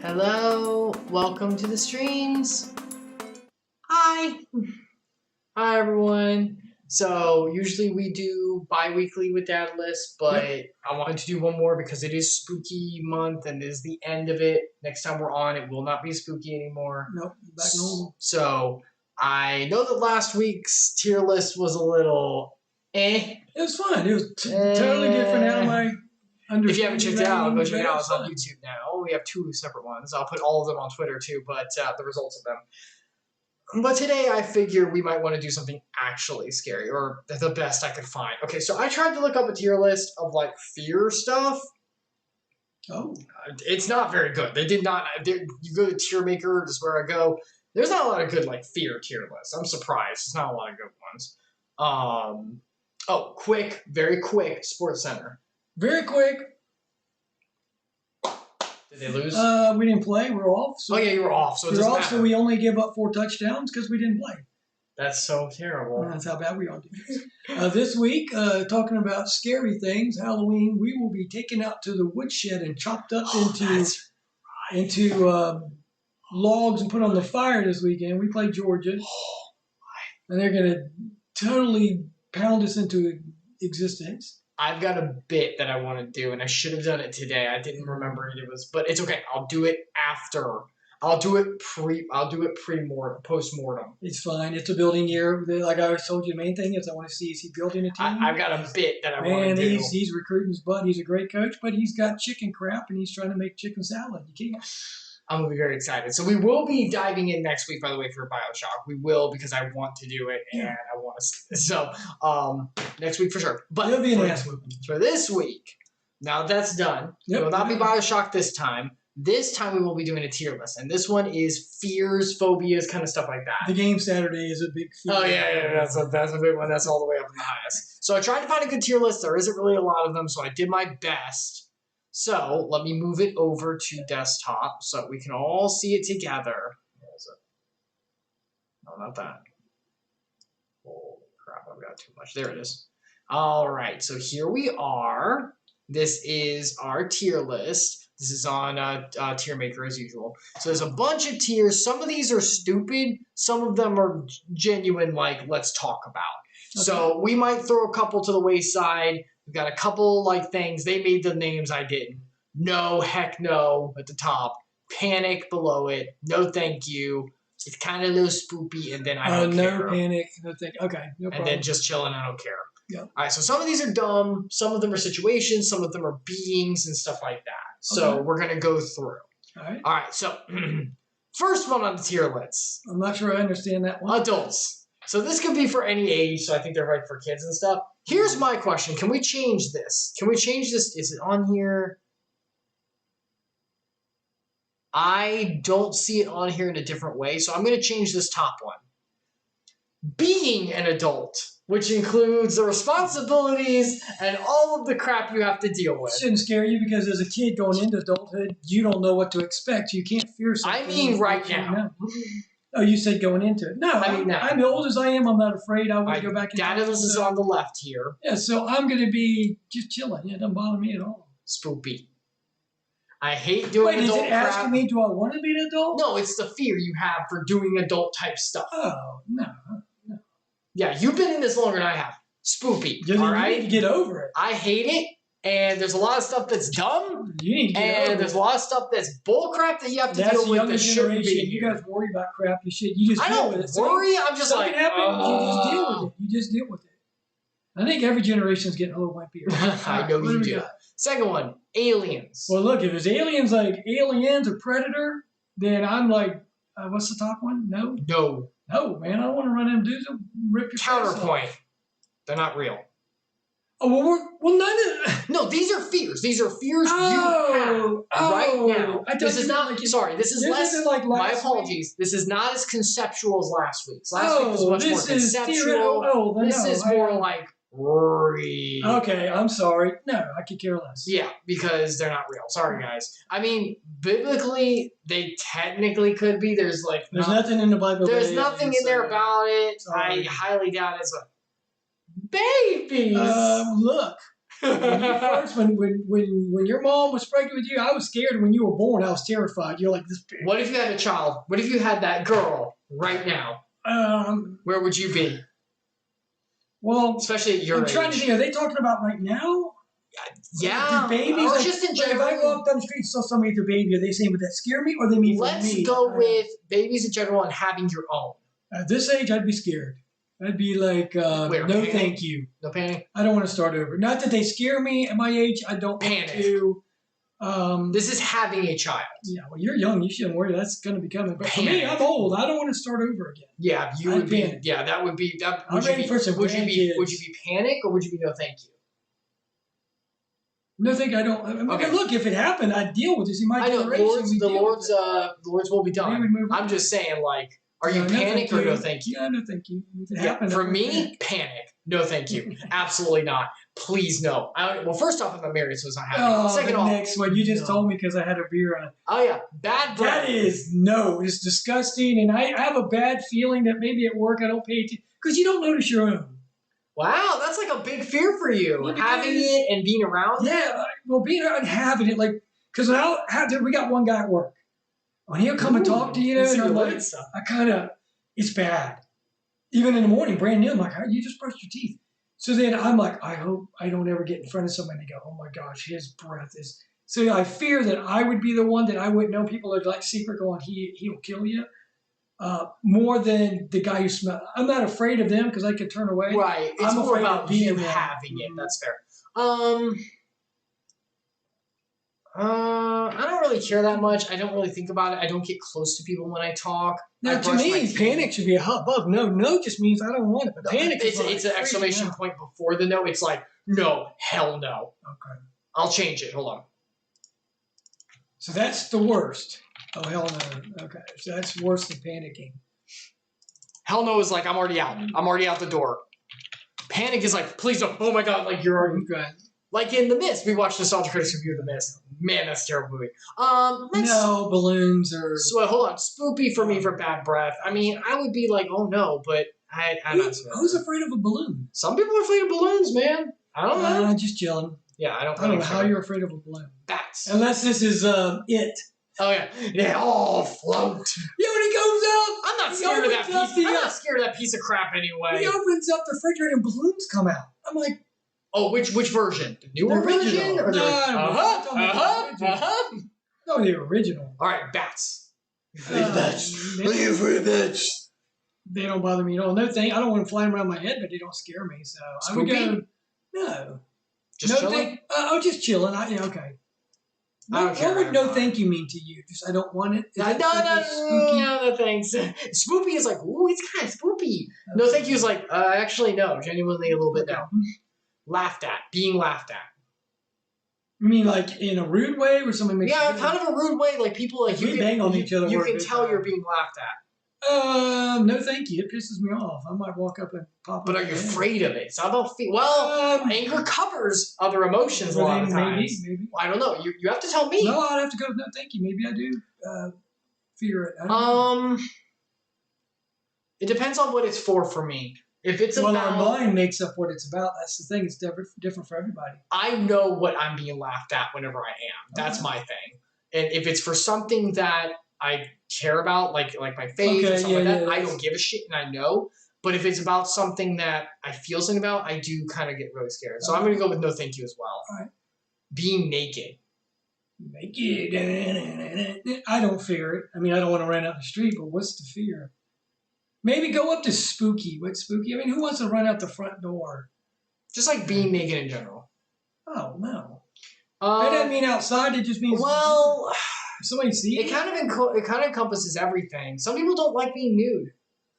Hello, welcome to the streams. Hi. Hi everyone. So usually we do bi-weekly with Dadalus, but I wanted to do one more because it is spooky month and it is the end of it. Next time we're on, it will not be spooky anymore. Nope, back normal. So I know that last week's tier list was a little It was fun. It was totally different out of my understanding. If you haven't checked it out, go check it out. It's on YouTube now. We have 2 separate ones. I'll put all of them on Twitter too, but the results of them. But today I figured we might want to do something actually scary, or the best I could find. Okay, so I tried to look up a tier list of like fear stuff. Oh. It's not very good. They did not. You go to Tier Maker, this is where I go. There's not a lot of good like fear tier lists. I'm surprised. There's not a lot of good ones. Oh, quick, very quick, Sports Center. Very quick. Did they lose? We didn't play. We're off. So yeah, you were off. So we're off. So we only gave up 4 touchdowns because we didn't play. That's so terrible. That's how bad we are. This week, talking about scary things, Halloween, we will be taken out to the woodshed and chopped up into logs and put on the fire this weekend. We play Georgia, and they're going to totally pound us into existence. I've got a bit that I want to do, and I should have done it today. I didn't remember it was, but it's okay. I'll do it after. I'll do it post-mortem. It's fine. It's a building year. Like I always told you, the main thing is I want to see is he building a team. I've got a bit that I want to do. He's recruiting his butt. He's a great coach, but he's got chicken crap, and he's trying to make chicken salad. You can't. I'm going to be very excited. So we will be diving in next week, by the way, for BioShock. We will, because I want to do it, and I want to see it. So next week for sure. But it'll be an ass whooping. For this week, now that's done. It will not be BioShock this time. This time we will be doing a tier list, and this one is fears, phobias, kind of stuff like that. The game Saturday is a big fear. Oh, yeah, that's a big one. That's all the way up in the highest. So I tried to find a good tier list. There isn't really a lot of them, so I did my best. So let me move it over to desktop so we can all see it together. Where is it? No, not that. Holy crap, I've got too much. There it is. All right, so here we are. This is our tier list. This is on Tier Maker as usual. So there's a bunch of tiers. Some of these are stupid. Some of them are genuine, like, let's talk about. Okay. So we might throw a couple to the wayside. We've got a couple, like, things. They made the names, I didn't. No, heck no at the top. Panic below it. No, thank you. It's kind of a little spoopy, and then I don't care. No panic. No thank you. Okay, no problem. And then just chilling, I don't care. Yeah. All right, so some of these are dumb. Some of them are situations. Some of them are beings and stuff like that. So we're going to go through. All right, so first one on the tier list. I'm not sure I understand that one. Adults. So this could be for any age, so I think they're right for kids and stuff. Here's my question. Can we change this? Can we change this? Is it on here? I don't see it on here in a different way, so I'm going to change this top one. Being an adult, which includes the responsibilities and all of the crap you have to deal with. It shouldn't scare you because as a kid going into adulthood, you don't know what to expect. You can't fear something. I mean right now. Oh, you said going into it. No, I mean now. I'm as old as I am. I'm not afraid. I want to go back in time. Dadalus is on the left here. Yeah, so I'm going to be just chilling. Yeah, it doesn't bother me at all. Spoopy. I hate doing adult crap. Wait, is it asking me, do I want to be an adult? No, it's the fear you have for doing adult type stuff. Oh, no. Yeah, you've been in this longer than I have. Spoopy, all right? You need to get over it. I hate it, and there's a lot of stuff that's dumb. You need to get over it. And there's a lot of stuff that's bullcrap that you have to deal with that shouldn't be. You guys worry about crap. You just deal with it. I don't worry. I'm just like, you just deal with it. You just deal with it. I think every generation is getting a little wimpier. I know you do. Second one, aliens. Well, look, if it's aliens like Aliens or Predator, then I'm like, what's the top one? No? No, man, I don't want to run them dudes and rip your Counterpoint. face off. They're not real. Oh, well, none of... No, these are fears. These are fears you have right now. This is not, this is less, like my apologies, this is not as conceptual as last week's. Last week was much more conceptual. This is more like real. Okay, I'm sorry. No, I could care less. Yeah, because they're not real. Sorry, guys. I mean, biblically, they technically could be. There's nothing in the Bible. There's nothing in there about it. Sorry. I highly doubt it's babies. Look. When you first, when your mom was pregnant with you, I was scared. When you were born, I was terrified. You're like this big. What if you had a child? What if you had that girl right now? Where would you be? Well, especially at your age. I'm trying to think. Are they talking about right now? Yeah. Do babies? Or like, just in general. If I walk down the street and saw somebody with their baby, are they saying would that scare me, or they mean Let's for me? go with babies in general and having your own. At this age, I'd be scared. I'd be like, no, panic? thank you. No panic. I don't want to start over. Not that they scare me at my age. I don't panic. Want to. This is having a child. Yeah, well, you're young. You shouldn't worry. That's going to be coming. But panic. for me, I'm old. I don't want to start over again. Yeah, you would be. Yeah, that would be. That would I'm ready for some would you be panic or would you be no thank you? No, thank you. I don't. I mean, okay. Look, if it happened, I'd deal with this. In my generation, the Lord's will be done. I'm just saying, like, are you panic or no thank you? Yeah, no thank you. If it happened, for me, panic. No thank you. Absolutely not. Please no. Well, first off, I'm not married, so it's not happening. Second off, next one you just told me because I had a beer on. Oh yeah, bad breath. That is it's disgusting, and I have a bad feeling that maybe at work I don't pay attention because you don't notice your own. Wow, that's like a big fear for you, having it and being around it. Yeah, well, being around and having it, like, because we got one guy at work. When he'll come and talk to you, and I'm like, it's bad. Even in the morning, brand new, I'm like, you just brushed your teeth. So then I'm like, I hope I don't ever get in front of somebody and go, oh my gosh, his breath is. So I fear that I would be the one that I wouldn't know. People are like secret going, he'll kill you. More than the guy who smells. I'm not afraid of them because I could turn away. Right. It's more about you having it. That's fair. I don't really care that much. I don't really think about it. I don't get close to people when I talk. Now, to me, panic should be a hot bug. No just means I don't want it. But panic is it's an exclamation point before the no. It's like, no, hell no. Okay. I'll change it. Hold on. So that's the worst. Oh, hell no. Okay. So that's worse than panicking. Hell no is like, I'm already out. I'm already out the door. Panic is like, please don't. Oh my God. Like, you're already. Okay. Like in The Mist. We watched Nostalgia Critics review of The Mist. Man, that's a terrible movie. No, balloons or. So, hold on. Spoopy for me for bad breath. I mean, I would be like, oh no, but I'm not. Who's afraid of a balloon? Some people are afraid of balloons, man. I don't know. Just chilling. Yeah, I don't know how you're afraid of a balloon. Bats. Unless this is it. Oh yeah, they all float. Yeah, when he goes up, I'm not scared of that piece. I'm not scared of that piece of crap anyway. He opens up the refrigerator and balloons come out. I'm like, oh, which version? The newer version or the No, the original. All right, bats. Bats. They don't bother me at all. No thing. I don't want them flying around my head, but they don't scare me. So I would go. No. Just chilling. Just chilling. Okay. What would no thank you mean to you? Just I don't want it. No, thanks. Spoopy is like, ooh, it's kind of spoopy. Okay. No thank you is like, actually no, genuinely a little bit no. Laughed at, being laughed at. You mean like in a rude way, where somebody makes? Yeah, kind of a rude way. Like people like we bang on each other. You can tell you're being laughed at. No, thank you. It pisses me off. I might walk up and pop. But are you afraid of it? It's not about fear. Well, anger covers other emotions a lot of times. Maybe. Well, I don't know. You have to tell me. No, I'd have to go. No, thank you. Maybe I do fear it. It depends on what it's for me. If it's about, our mind makes up what it's about. That's the thing. It's different for everybody. I know what I'm being laughed at whenever I am. That's my thing. And if it's for something that I care about, like my faith or something like that, I don't give a shit and I know. But if it's about something that I feel something about, I do kind of get really scared. So I'm going to go with no thank you as well. All right. Being naked. Naked. I don't fear it. I mean, I don't want to run out the street, but what's the fear? Maybe go up to spooky. What's spooky? I mean, who wants to run out the front door? Just like being naked in general. Oh, no. That doesn't mean outside. It just means... Well... Somebody see it? It kind of encompasses everything. Some people don't like being nude.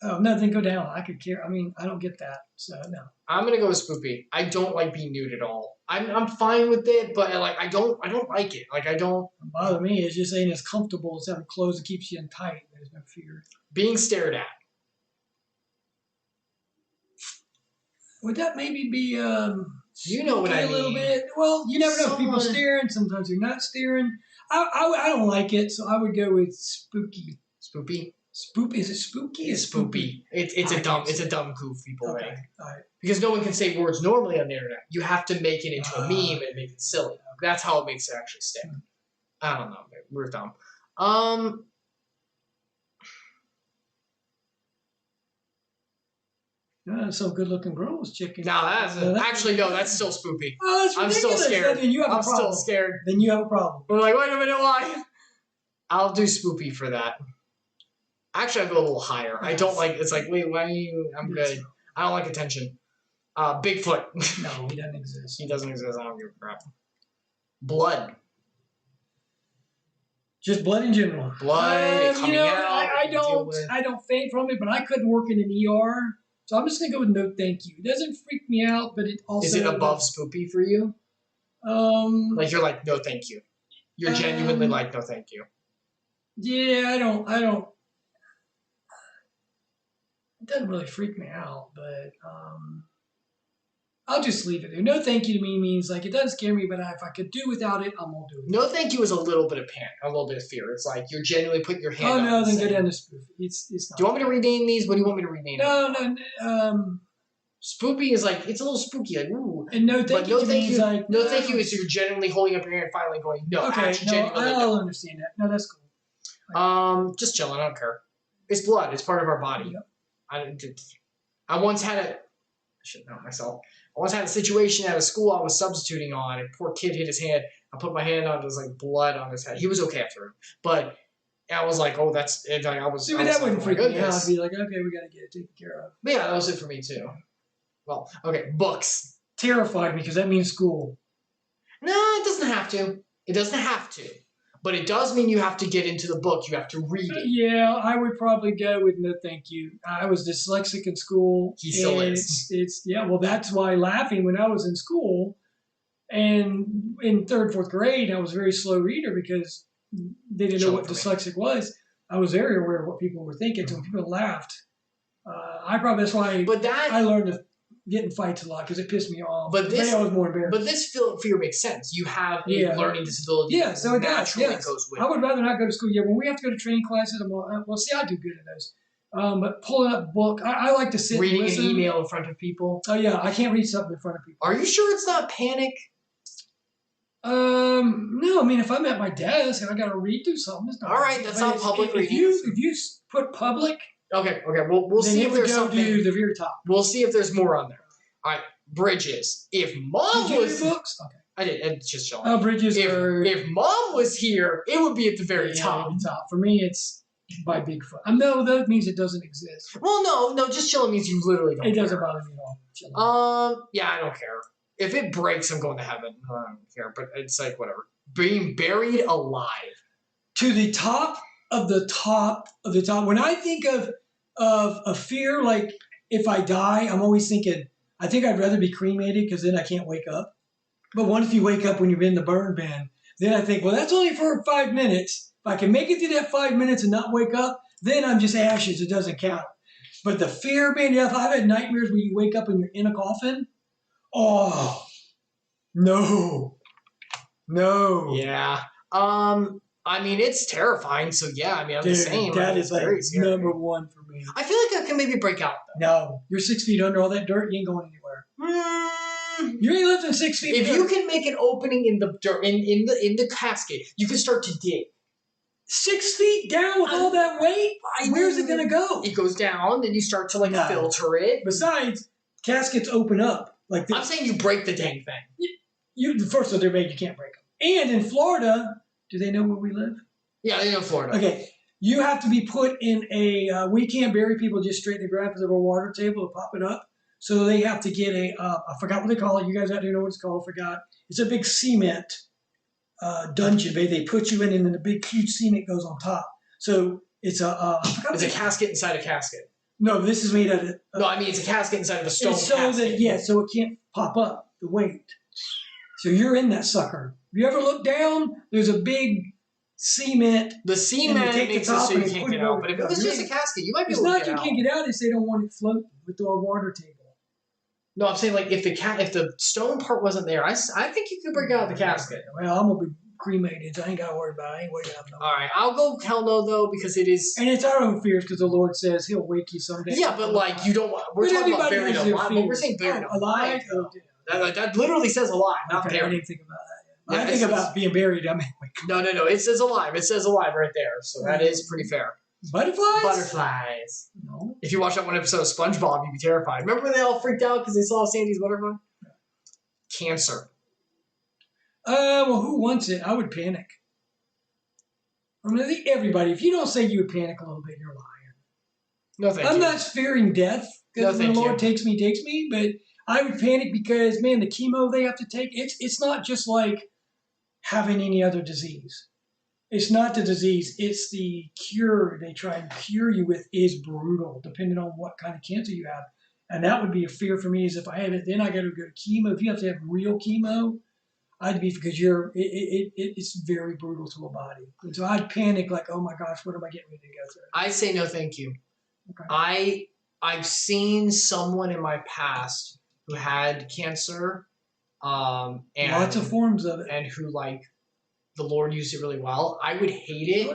Oh, no, then go down. I could care. I mean, I don't get that, so no. I'm gonna go with spoopy. I don't like being nude at all. I'm fine with it, but like I don't like it. Like I don't. What bother me is just ain't as comfortable as having clothes that keeps you in tight. There's no fear. Being stared at. Would that maybe be you know what I mean? A little bit. Well, you never know. People staring. Sometimes they're not staring. I don't like it, so I would go with spooky. Spoopy? Spoopy? Is it spooky? It's spoopy. It's a dumb goofy boy. Okay. All right. Because no one can say words normally on the internet. You have to make it into a meme and make it silly. That's how it makes it actually stick. I don't know. We're dumb. Some good-looking girls chicken. No, actually no. That's still spoopy. Oh, that's ridiculous. I'm still scared. Then you have a I'm problem. still scared. Then you have a problem. We're like, wait a minute, why? I'll do spoopy for that. Actually, I go a little higher. I don't like. It's like, wait, why are you? I'm good. I don't like attention. Bigfoot. No, he doesn't exist. He doesn't exist. I don't give a crap. Blood. Just blood in general. Blood coming out. I don't faint from it, but I couldn't work in an ER, so I'm just gonna go with no thank you. It doesn't freak me out, but it also is it above spoopy for you? Like you're like no thank you. You're genuinely like no thank you. Yeah, I don't. It doesn't really freak me out, but I'll just leave it there. No thank you to me means like it doesn't scare me, but if I could do without it, I'm gonna do it. No thank you is a little bit of panic, a little bit of fear. It's like you're genuinely putting your hand. Oh no, then go down to spoof. It's not. Do you want me to rename these? What do you want me to rename? No. Spoopy is like it's a little spooky, like ooh. And no thank you. No thank you is you're genuinely holding up your hand, and finally going no. Okay, I'll understand that. No, that's cool. Just chilling. I don't care. It's blood. It's part of our body. Yep. I once had I should know myself. I once had a situation at a school I was substituting on. A poor kid hit his hand. I put my hand on it. There was like blood on his head. He was okay after it, but I was like, "Oh, that's." It. I was. See, but that wouldn't freak me out. I'd be like, "Okay, we got to get it taken care of." But yeah, that was it for me too. Well, okay, books terrified me because that means school. No, it doesn't have to. It doesn't have to. But it does mean you have to get into the book. You have to read it. Yeah, I would probably go with no thank you. I was dyslexic in school. He still is. Well, that's why laughing when I was in school and in 3rd, 4th grade, I was a very slow reader because they didn't know what dyslexic was. I was very aware of what people were thinking. So when people laughed, that's why I learned to get in fights a lot because it pissed me off. But I was more embarrassed. But this fear makes sense. You have a learning disability. Yeah, so it naturally goes with. I would rather not go to school. Yeah, when we have to go to training classes, I do good at those. But pulling up a book, I like to sit reading and listen. An email in front of people. Oh yeah, I can't read something in front of people. Are you sure it's not panic? No. I mean, if I'm at my desk and I got to read through something, it's not. All right, that's not public reading. If you put public. Okay. We'll see if there's something. Do the very top. We'll see if there's more on there. All right, Bridges. If Mom did you was read books, okay. I did. It's just showing. Oh, Bridges. If Mom was here, it would be at the very top. For me, it's by Bigfoot. No, that means it doesn't exist. Well, no. Just chilling means you literally don't. It doesn't bother me at all. Yeah, I don't care. If it breaks, I'm going to heaven. I don't care, but it's like whatever. Being buried alive. To the top of the top of the top. When I think of a fear, like if I die, I'm always thinking, I think I'd rather be cremated because then I can't wake up. But what if you wake up when you're in the burn bin? Then I think, well, that's only for 5 minutes. If I can make it through that 5 minutes and not wake up, then I'm just ashes. It doesn't count. But the fear of being dead, I've had nightmares where you wake up and you're in a coffin. Oh, no. Yeah. I mean, it's terrifying. So yeah, I mean, I'm the same. That is like number one for me. I feel like I can maybe break out though. No, you're 6 feet under all that dirt. You ain't going anywhere. You ain't lifting 6 feet. If you can make an opening in the dirt, in the casket, you can start to dig. 6 feet down with all that weight? Where's it gonna go? It goes down, then you start to filter it. Besides, caskets open up like this. I'm saying you break the dang thing. The first of they're made, you can't break them. And in Florida, do they know where we live? Yeah, they know Florida. Okay, you have to be put in a. We can't bury people just straight in the ground because of a water table to pop it up. So they have to get a. I forgot what they call it. You guys out there know what it's called? Forgot. It's a big cement dungeon. They put you in, and then the big huge cement goes on top. So it's a. It's a casket inside a casket. No, this is made out of. No, I mean it's a casket inside of a stone casket. So it can't pop up the weight. So you're in that sucker. If you ever look down, there's a big cement. The cement makes it so you can't get out. But if it was just a casket, you might be able to get out. It's not you can't get out. It's they don't want it floating with the water table. No, I'm saying like if the stone part wasn't there, I think you could break out of the casket. Well, I'm gonna be cremated. So I ain't got to worry about it. I ain't waiting up no. All right, I'll go hell no though because it is. And it's our own fears because the Lord says He'll wake you someday. Yeah, but like you don't. We're talking about buried alive. But we're saying buried alive. That literally says alive, not buried. I didn't think about that. Yeah, I think about being buried. I mean, no. It says alive. It says alive right there. So that is pretty fair. Butterflies? Butterflies. No. If you watch that one episode of SpongeBob, you'd be terrified. Remember when they all freaked out because they saw Sandy's butterfly? Cancer. Well, who wants it? I would panic. I mean, I think everybody. If you don't say you would panic a little bit, you're lying. No, thank you. I'm not fearing death because when the Lord takes me. But I would panic because, man, the chemo they have to take. It's not just like having any other disease. It's not the disease. It's the cure they try and cure you with is brutal, depending on what kind of cancer you have. And that would be a fear for me is if I have it, then I got to go to chemo. If you have to have real chemo, I'd be because it's very brutal to a body. And so I'd panic like, oh my gosh, what am I getting ready to go through? I say no, thank you. Okay. I've seen someone in my past who had cancer, and lots of forms of it, and who like. The Lord used it really well. I would hate it,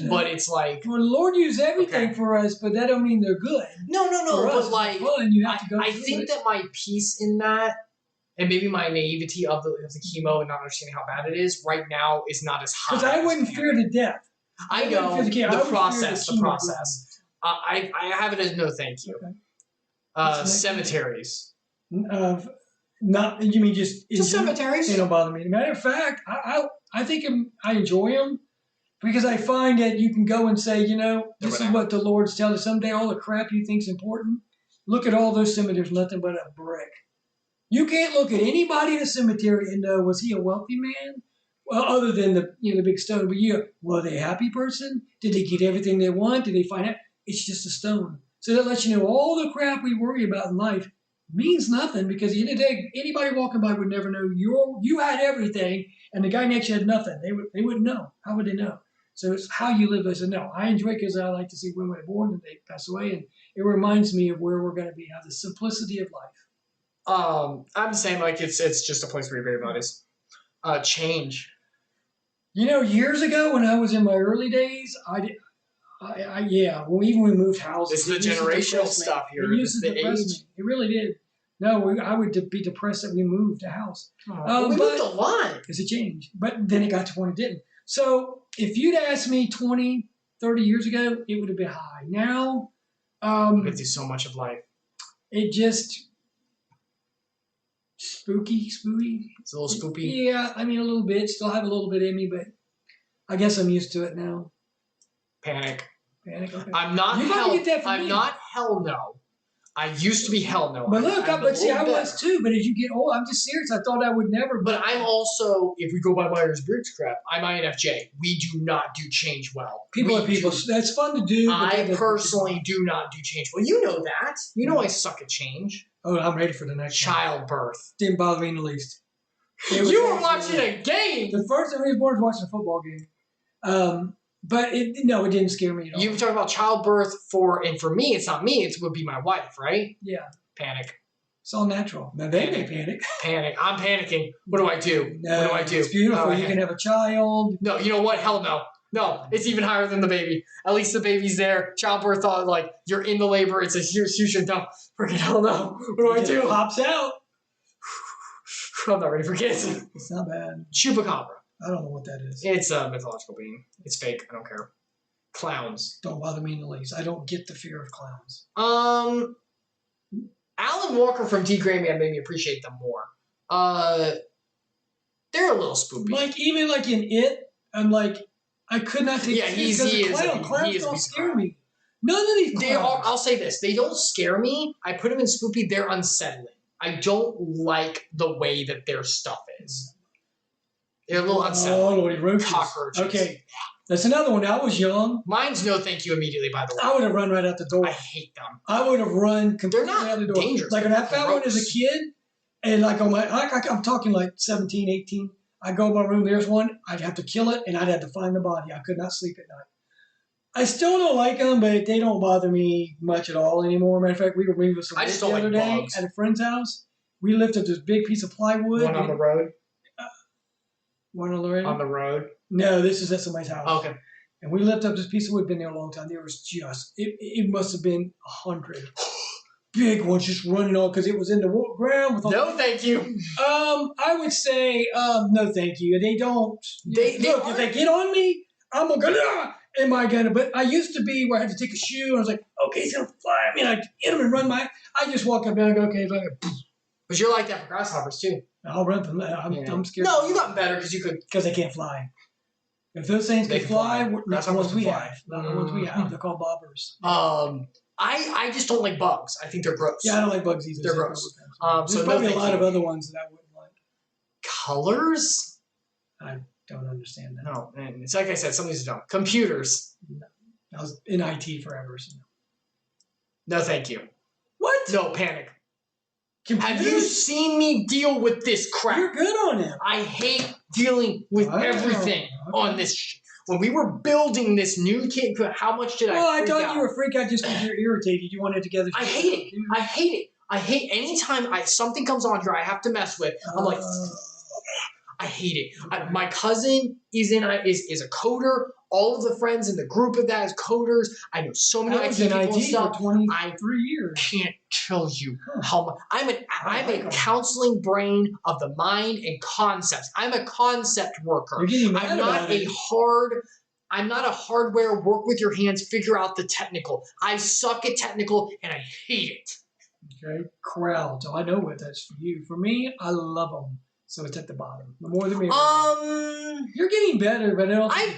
but it's like... Well, the Lord used everything for us, but that don't mean they're good. No, but like... Fun, you have to go I think that my peace in that, and maybe my naivety of the chemo and not understanding how bad it is, right now is not as high. Because I wouldn't fear the death. I know, the process. I have it as no thank you. Okay. Cemeteries. Not you mean just cemeteries? They don't bother me. Matter of fact, I think I enjoy them because I find that you can go and say, this is what the Lord's telling us. Someday all the crap you think's important, look at all those cemeteries, nothing but a brick. You can't look at anybody in a cemetery and know, was he a wealthy man? Well, other than the big stone, but were they a happy person? Did they get everything they want? Did they find out? It's just a stone. So that lets you know all the crap we worry about in life means nothing because at the end of the day, anybody walking by would never know you had everything and the guy next to you had nothing. They wouldn't know. How would they know? So it's how you live. I said, no, I enjoy it because I like to see when we're born and they pass away. And it reminds me of where we're going to be, how the simplicity of life. I'm the same. Like it's just a place where your baby bodies. Change. Years ago when I was in my early days, even when we moved houses. It's the generational stuff here. It used to depress me. It really did. No, I would be depressed that we moved a house. We moved a lot. It's a change. But then it got to when it didn't. So if you'd asked me 20, 30 years ago, it would have been high. Now, you've been through so much of life. It just spooky. It's a little spoopy. Yeah, I mean a little bit. Still have a little bit in me, but I guess I'm used to it now. Panic. Okay. I'm not hell no. I used to be hell no. But look, I was too. But as you get old, I'm just serious. I thought I would never. But I'm also, if we go by Myers-Briggs crap, I'm INFJ. We do not do change well. People. That's fun to do. I personally do not do change well. You know that. You know I suck at change. Oh, I'm ready for the next childbirth. Didn't bother me in the least. You were watching a game. The first time I was born was watching a football game. But it didn't scare me at all. You were talking about childbirth and for me, it's not me, it would be my wife, right? Yeah. Panic. It's all natural. Now they may panic. Panic. I'm panicking. What do I do? No, what do I do? It's beautiful. You can have a child. No, you know what? Hell no. No, it's even higher than the baby. At least the baby's there. Childbirth, like, you're in the labor. It's a huge no. Freaking hell no. What do I do? It pops out. I'm not ready for kids. It's not bad. Chupacabra. I don't know what that is. It's a mythological being. It's fake. I don't care. Clowns. Don't bother me in the least. I don't get the fear of clowns. Alan Walker from D. Gray Man made me appreciate them more. They're a little spoopy. Like, even like in It, I'm like, I could not take Clowns don't scare me. None of these clowns. I'll say this. They don't scare me. I put them in spoopy. They're unsettling. I don't like the way that their stuff is. They're a little unsettling. Oh, cockroaches. Okay. That's another one. I was young. Mine's no thank you immediately, by the way. I would have run right out the door. I hate them. I would have run completely out the door. Dangerous. Like when I found one as a kid, and like I'm talking like 17, 18, I go in my room, there's one, I'd have to kill it, and I'd have to find the body. I could not sleep at night. I still don't like them, but they don't bother me much at all anymore. Matter of fact, we were moving some wood the other day at a friend's house. We lifted this big piece of plywood. One on the road? One on the road? On the road? No, this is at somebody's house. Okay. And we lifted up this piece of wood, been there a long time. There was it must have been 100 big ones just running on because it was in the ground. With all no, thank you. I would say no, thank you. They don't. Look, if they get on me, I'm gonna go. Am I gonna? But I used to be where I had to take a shoe. And I was like, okay, he's gonna fly. I mean, I hit him and run my. I just walk up and I go, okay, like. But you're like that for grasshoppers too. I'll run from that. I'm scared. No, you got better because you could. Because they can't fly. If those things can fly, not the ones we have. Not the ones we have. They're called bobbers. I just don't like bugs. I think they're gross. Yeah, I don't like bugs either. They're gross. There's so probably a lot of other ones that I wouldn't like. Colors? I don't understand that. No, and it's like I said, some of these are dumb. Computers. No. I was in IT forever. So no, thank you. What? No, panic. Computers? Have you seen me deal with this crap? You're good on it. I hate dealing with everything on this when we were building this new kit, how much did I freak out? I thought you were freaked out just because you're irritated. You wanted to together. I hate it. I hate it. I hate anytime something comes on here I have to mess with. I'm like, I hate it. My cousin is a coder. All of the friends in the group of that is coders. I know so many IT people and stuff. For 23 years. Can't tell you how much. I'm a counseling brain of the mind and concepts. I'm a concept worker. I'm not a hardware work with your hands, figure out the technical. I suck at technical and I hate it. Okay, crowd. So I know what that's for you. For me, I love them. So it's at the bottom. The more the merrier. You're getting better, but I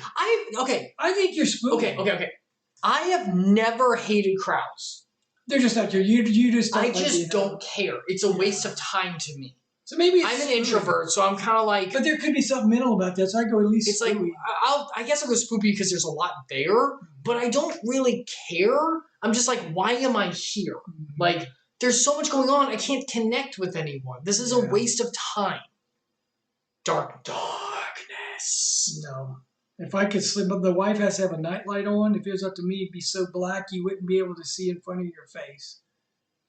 don't. Okay. I think you're spooky. Okay. I have never hated crowds. They're just not your. You just. I just don't care. It's a waste of time to me. So maybe I'm an introvert, so I'm kind of like. But there could be something mental about that. So I go at least. It's like I guess I'll go spoopy because there's a lot there, but I don't really care. I'm just like, why am I here? Like, there's so much going on. I can't connect with anyone. This is a waste of time. Darkness. No. If I could sleep, but the wife has to have a nightlight on. If it was up to me, it'd be so black you wouldn't be able to see in front of your face.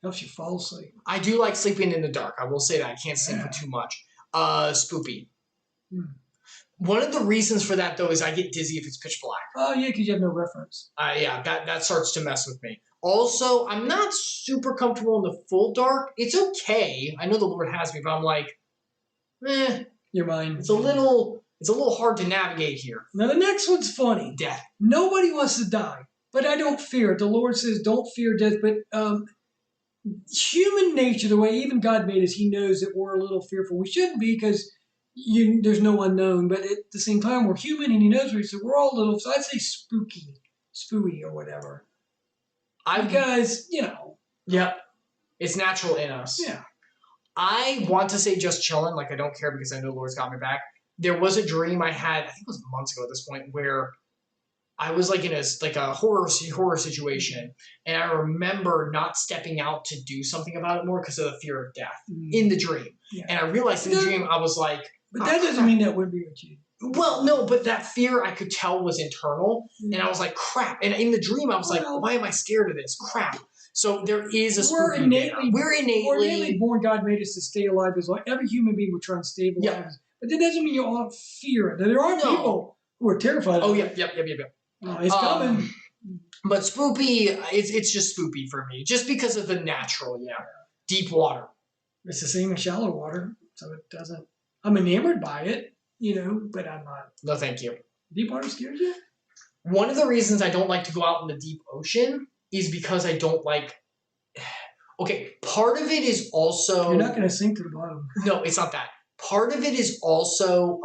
Helps you fall asleep. I do like sleeping in the dark. I will say that. I can't sleep for too much. Spoopy. One of the reasons for that, though, is I get dizzy if it's pitch black. Oh, yeah, because you have no reference. Yeah, that starts to mess with me. Also, I'm not super comfortable in the full dark. It's okay. I know the Lord has me, but I'm like, Your mind. It's a little hard to navigate here. Now, the next one's funny. Death. Nobody wants to die, but I don't fear it. The Lord says, don't fear death, but human nature, the way even God made us, he knows that we're a little fearful. We shouldn't be because there's no unknown, but at the same time, we're human, and he knows we're all a little, so I'd say spooky or whatever. Because, Yep. It's natural in us. Yeah. I want to say just chilling, like I don't care because I know the Lord's got me back. There was a dream I had, I think it was months ago at this point, where I was like in a horror situation, and I remember not stepping out to do something about it more because of the fear of death in the dream. Yeah. And I realized in the dream I was like, but that doesn't mean that would be what you. Well, no, but that fear I could tell was internal, and I was like, crap. And in the dream I was like, why am I scared of this? Crap. So there is a spooky We're innately born. God made us to stay alive as long. Every human being will try and stay alive. Yep. But that doesn't mean you all fear it. There are people who are terrified of it. Yep. It's coming. But spoopy, it's just spoopy for me. Just because of the natural, deep water. It's the same as shallow water, so it doesn't. I'm enamored by it, but I'm not. No, thank you. Deep water scares you? One of the reasons I don't like to go out in the deep ocean is because I don't like. Okay, part of it is also. You're not going to sink to the bottom. No, it's not that. Part of it is also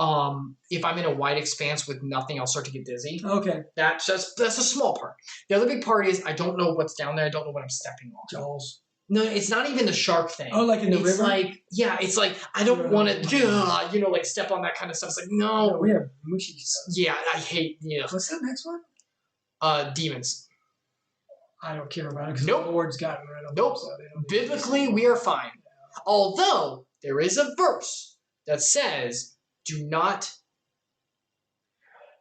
if I'm in a wide expanse with nothing, I'll start to get dizzy. Okay. That's a small part. The other big part is I don't know what's down there. I don't know what I'm stepping on. Jaws. No, it's not even the shark thing. Oh, like in the river? It's like I don't want to, like step on that kind of stuff. It's like, no. We have mushy stuff. Yeah, I hate, What's that next one? Demons. I don't care about it because the Lord's gotten rid of them. Nope. So biblically, we are fine. Yeah. Although there is a verse that says, do not.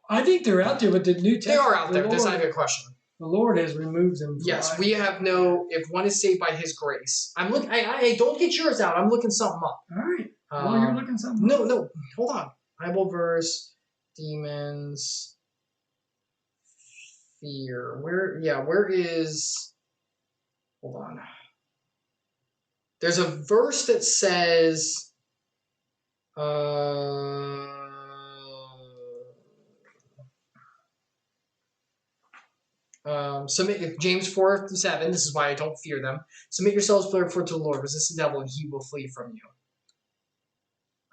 I think they're out there, but the New Testament. They are out there. That's not a good question. The Lord has removed them. Yes, we have if one is saved by his grace. I'm looking, I don't get yours out. I'm looking something up. All right. Well, you're looking something up. No, hold on. Bible verse, demons, fear. Where is... Hold on. There's a verse that says... submit James 4:7. This is why I don't fear them. Submit yourselves therefore to the Lord. Resist the devil, and he will flee from you.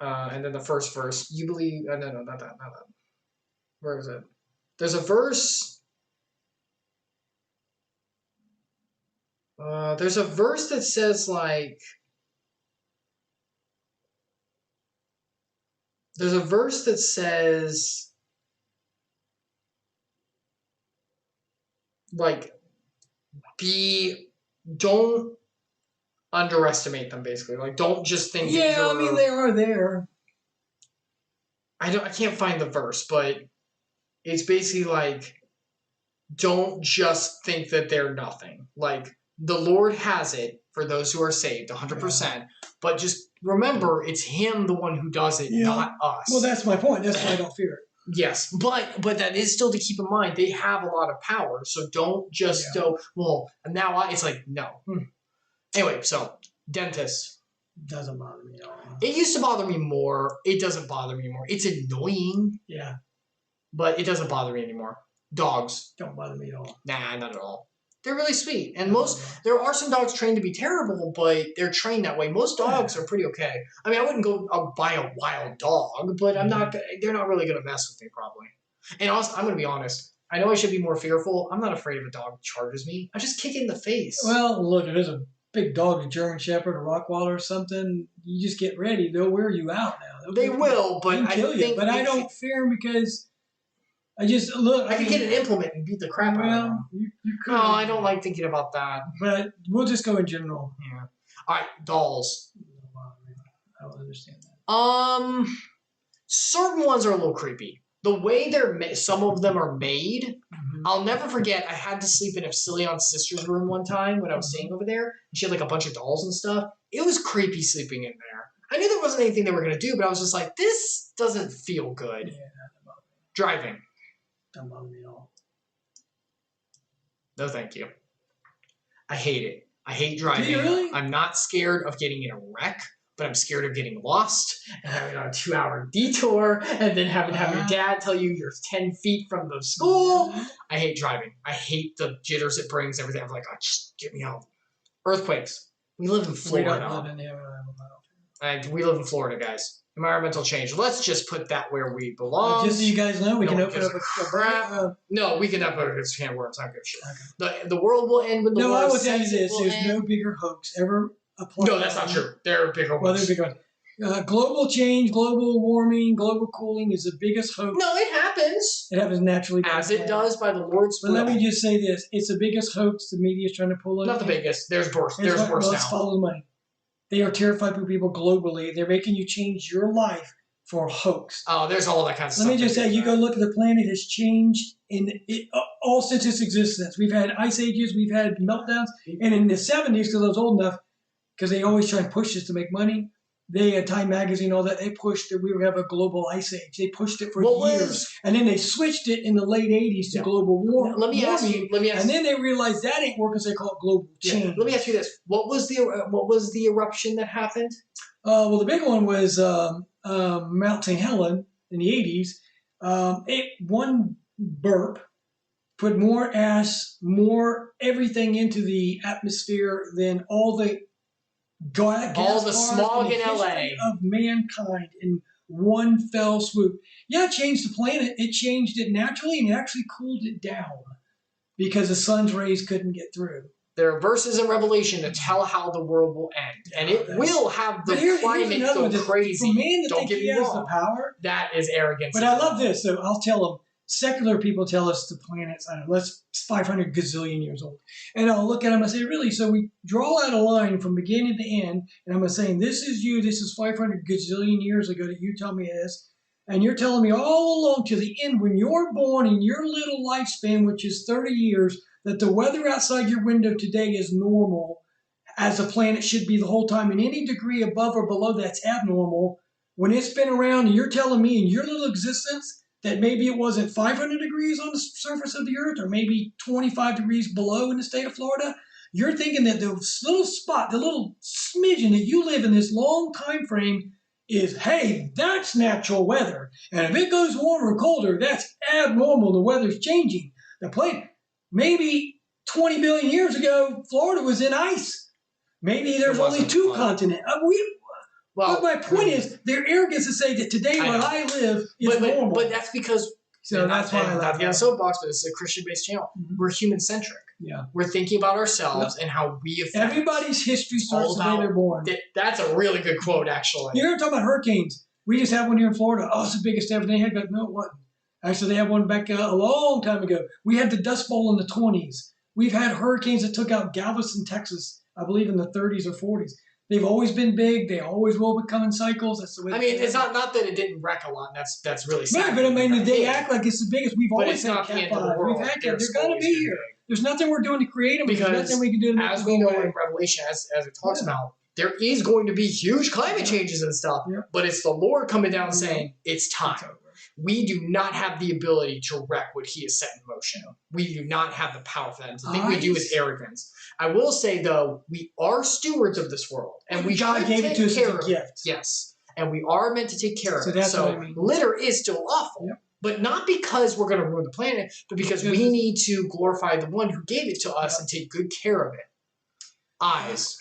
And then the first verse, you believe. No, not that. Where is it? There's a verse. There's a verse that says like. There's a verse that says like, don't underestimate them. Basically, like don't just think. Yeah, I mean they are there. I can't find the verse, but it's basically like, don't just think that they're nothing. Like, the Lord has it for those who are saved, 100%. Yeah. But just remember, it's Him, the one who does it, not us. Well, that's my point. That's why I don't fear it. Yes, but that is still to keep in mind. They have a lot of power, so don't just go, well, now it's like, no. Anyway, so, dentist. Doesn't bother me at all. It used to bother me more. It doesn't bother me anymore. It's annoying. Yeah. But it doesn't bother me anymore. Dogs. Don't bother me at all. Nah, not at all. They're really sweet. And there are some dogs trained to be terrible, but they're trained that way. Most dogs are pretty okay. I mean, I wouldn't go buy a wild dog, but they're not really going to mess with me probably. And also, I'm going to be honest. I know I should be more fearful. I'm not afraid of a dog that charges me. I just kick it in the face. Well, look, if there's a big dog, a German Shepherd, a Rottweiler or something, you just get ready. They'll wear you out now. They will, but I kill you. But I don't fear them because I just look. I could get an implement and beat the crap out of them. You could. No, I don't like thinking about that. But we'll just go in general. Yeah. All right, dolls. I don't understand that. Certain ones are a little creepy. The way some of them are made, I'll never forget. I had to sleep in Epsilion's sister's room one time when I was staying over there. And she had like a bunch of dolls and stuff. It was creepy sleeping in there. I knew there wasn't anything they were going to do, but I was just like, this doesn't feel good. Yeah, driving. Don't bother me at all. No, thank you. I hate it. I hate driving. Do you really? I'm not scared of getting in a wreck, but I'm scared of getting lost and having a 2-hour detour and then having to have your dad tell you you're 10 feet from the school. I hate driving. I hate the jitters it brings, everything. I'm like, oh, just get me out. Earthquakes. We live in Florida. We live in Florida, guys. Environmental change. Let's just put that where we belong. Just so you guys know, we can open up a crap. No, we can open up a can of worms. I don't give a shit. The world will end when the world. No, I will tell you this: there's no bigger hoax ever applied. No, that's not true. There are bigger ones. Well, there are bigger ones. Global change, global warming, global cooling is the biggest hoax. No, it happens. It happens naturally. As it does by the Lord's will. But let me just say this: it's the biggest hoax the media is trying to pull in. Not the biggest. There's worse. There's worse now. Let's follow the money. They are terrified for people globally. They're making you change your life for a hoax. Oh, there's all that kind of stuff. Let me just say, you go look at the planet, has changed all since its existence. We've had ice ages, we've had meltdowns, and in the 70s, because I was old enough, because they always try and push this to make money, they had Time Magazine, all that, they pushed that we would have a global ice age. They pushed it for years. And then they switched it in the late 80s to global warming. Let me ask you. And then they realized that ain't working, so they call it global change. Let me ask you this. What was the eruption that happened? Well, the big one was Mount St. Helen in the 80s. One burp put more ash, more everything into the atmosphere than all the smog in LA of mankind in one fell swoop. Yeah, it changed the planet. It changed it naturally and it actually cooled it down because the sun's rays couldn't get through. There are verses in Revelation to tell how the world will end, and it will have the climate go crazy. For man to Don't think get he me has wrong. the power, that is arrogance. But I love this. So I'll tell them. Secular people tell us the planet's, I don't know, let's 500 gazillion years old. And I'll look at them and say, really? So we draw out a line from beginning to end, and I'm saying, this is you, this is 500 gazillion years ago that you tell me this. And you're telling me all along to the end, when you're born in your little lifespan, which is 30 years, that the weather outside your window today is normal, as the planet should be the whole time, and any degree above or below that's abnormal. when it's been around and you're telling me in your little existence that maybe it wasn't 500 degrees on the surface of the earth or maybe 25 degrees below in the state of Florida, you're thinking that the little spot, the little smidgen that you live in this long time frame is, hey, that's natural weather. And if it goes warmer or colder, that's abnormal. The weather's changing. The plate, maybe 20 billion years ago, Florida was in ice. Maybe there's only two continents. But my point is, their arrogance to say that today where I live is normal. But that's because, so that's why I not the soapbox, but it's a Christian-based channel. Mm-hmm. We're human-centric. Yeah, we're thinking about ourselves and how we affect. Everybody's history starts the day they're born. That's a really good quote, actually. You're talking about hurricanes. We just had one here in Florida. Oh, it's the biggest ever. They had no, it wasn't. Actually, they had one back a long time ago. We had the Dust Bowl in the 20s. We've had hurricanes that took out Galveston, Texas, I believe in the 30s or 40s. They've always been big. They always will become in cycles. That's the way. I mean, it's not that it didn't wreck a lot. That's really sad. Right, but I mean, they act like it's the biggest. We've always had Cat 5. We've had Cat. They're going to be here. There's nothing we're doing to create them. Because there's nothing we can do to make as we know in Revelation, as it talks about, there is going to be huge climate changes and stuff. Yeah. But it's the Lord coming down saying it's time. We do not have the ability to wreck what He has set in motion. We do not have the power for that. To think we do is arrogance. I will say, though, we are stewards of this world. And God gave it to us as a gift. Yes. And we are meant to take care of it. That's what I mean. Litter is still awful. Yep. But not because we're going to ruin the planet, but because we need to glorify the one who gave it to us and take good care of it. Eyes.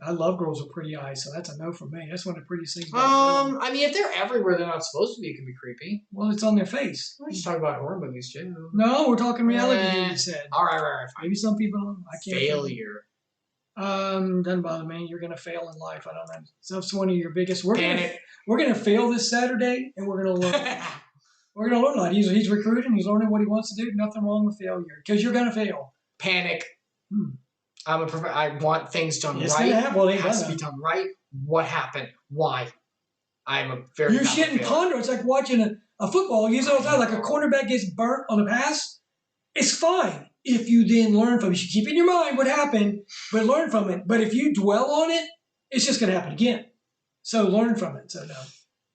I love girls with pretty eyes, so that's a no for me. That's one of the prettiest things. I mean, if they're everywhere they're not supposed to be, it can be creepy. Well, it's on their face. We're just talking about horror movies, too. No, we're talking reality, you said. All right. Maybe some people, I can't. Failure. Doesn't bother me. You're going to fail in life. I don't know. So it's one of your biggest. We're going to fail this Saturday, and we're going to learn. We're going to learn a lot. He's recruiting. He's learning what he wants to do. Nothing wrong with failure because you're going to fail. Panic. I want things done right. It has to be done right. What happened? Why? I'm a very. You shouldn't ponder. It's like watching a football. You know, like a quarterback gets burnt on a pass. It's fine if you then learn from it. You keep in your mind what happened, but learn from it. But if you dwell on it, it's just going to happen again. So learn from it. So no.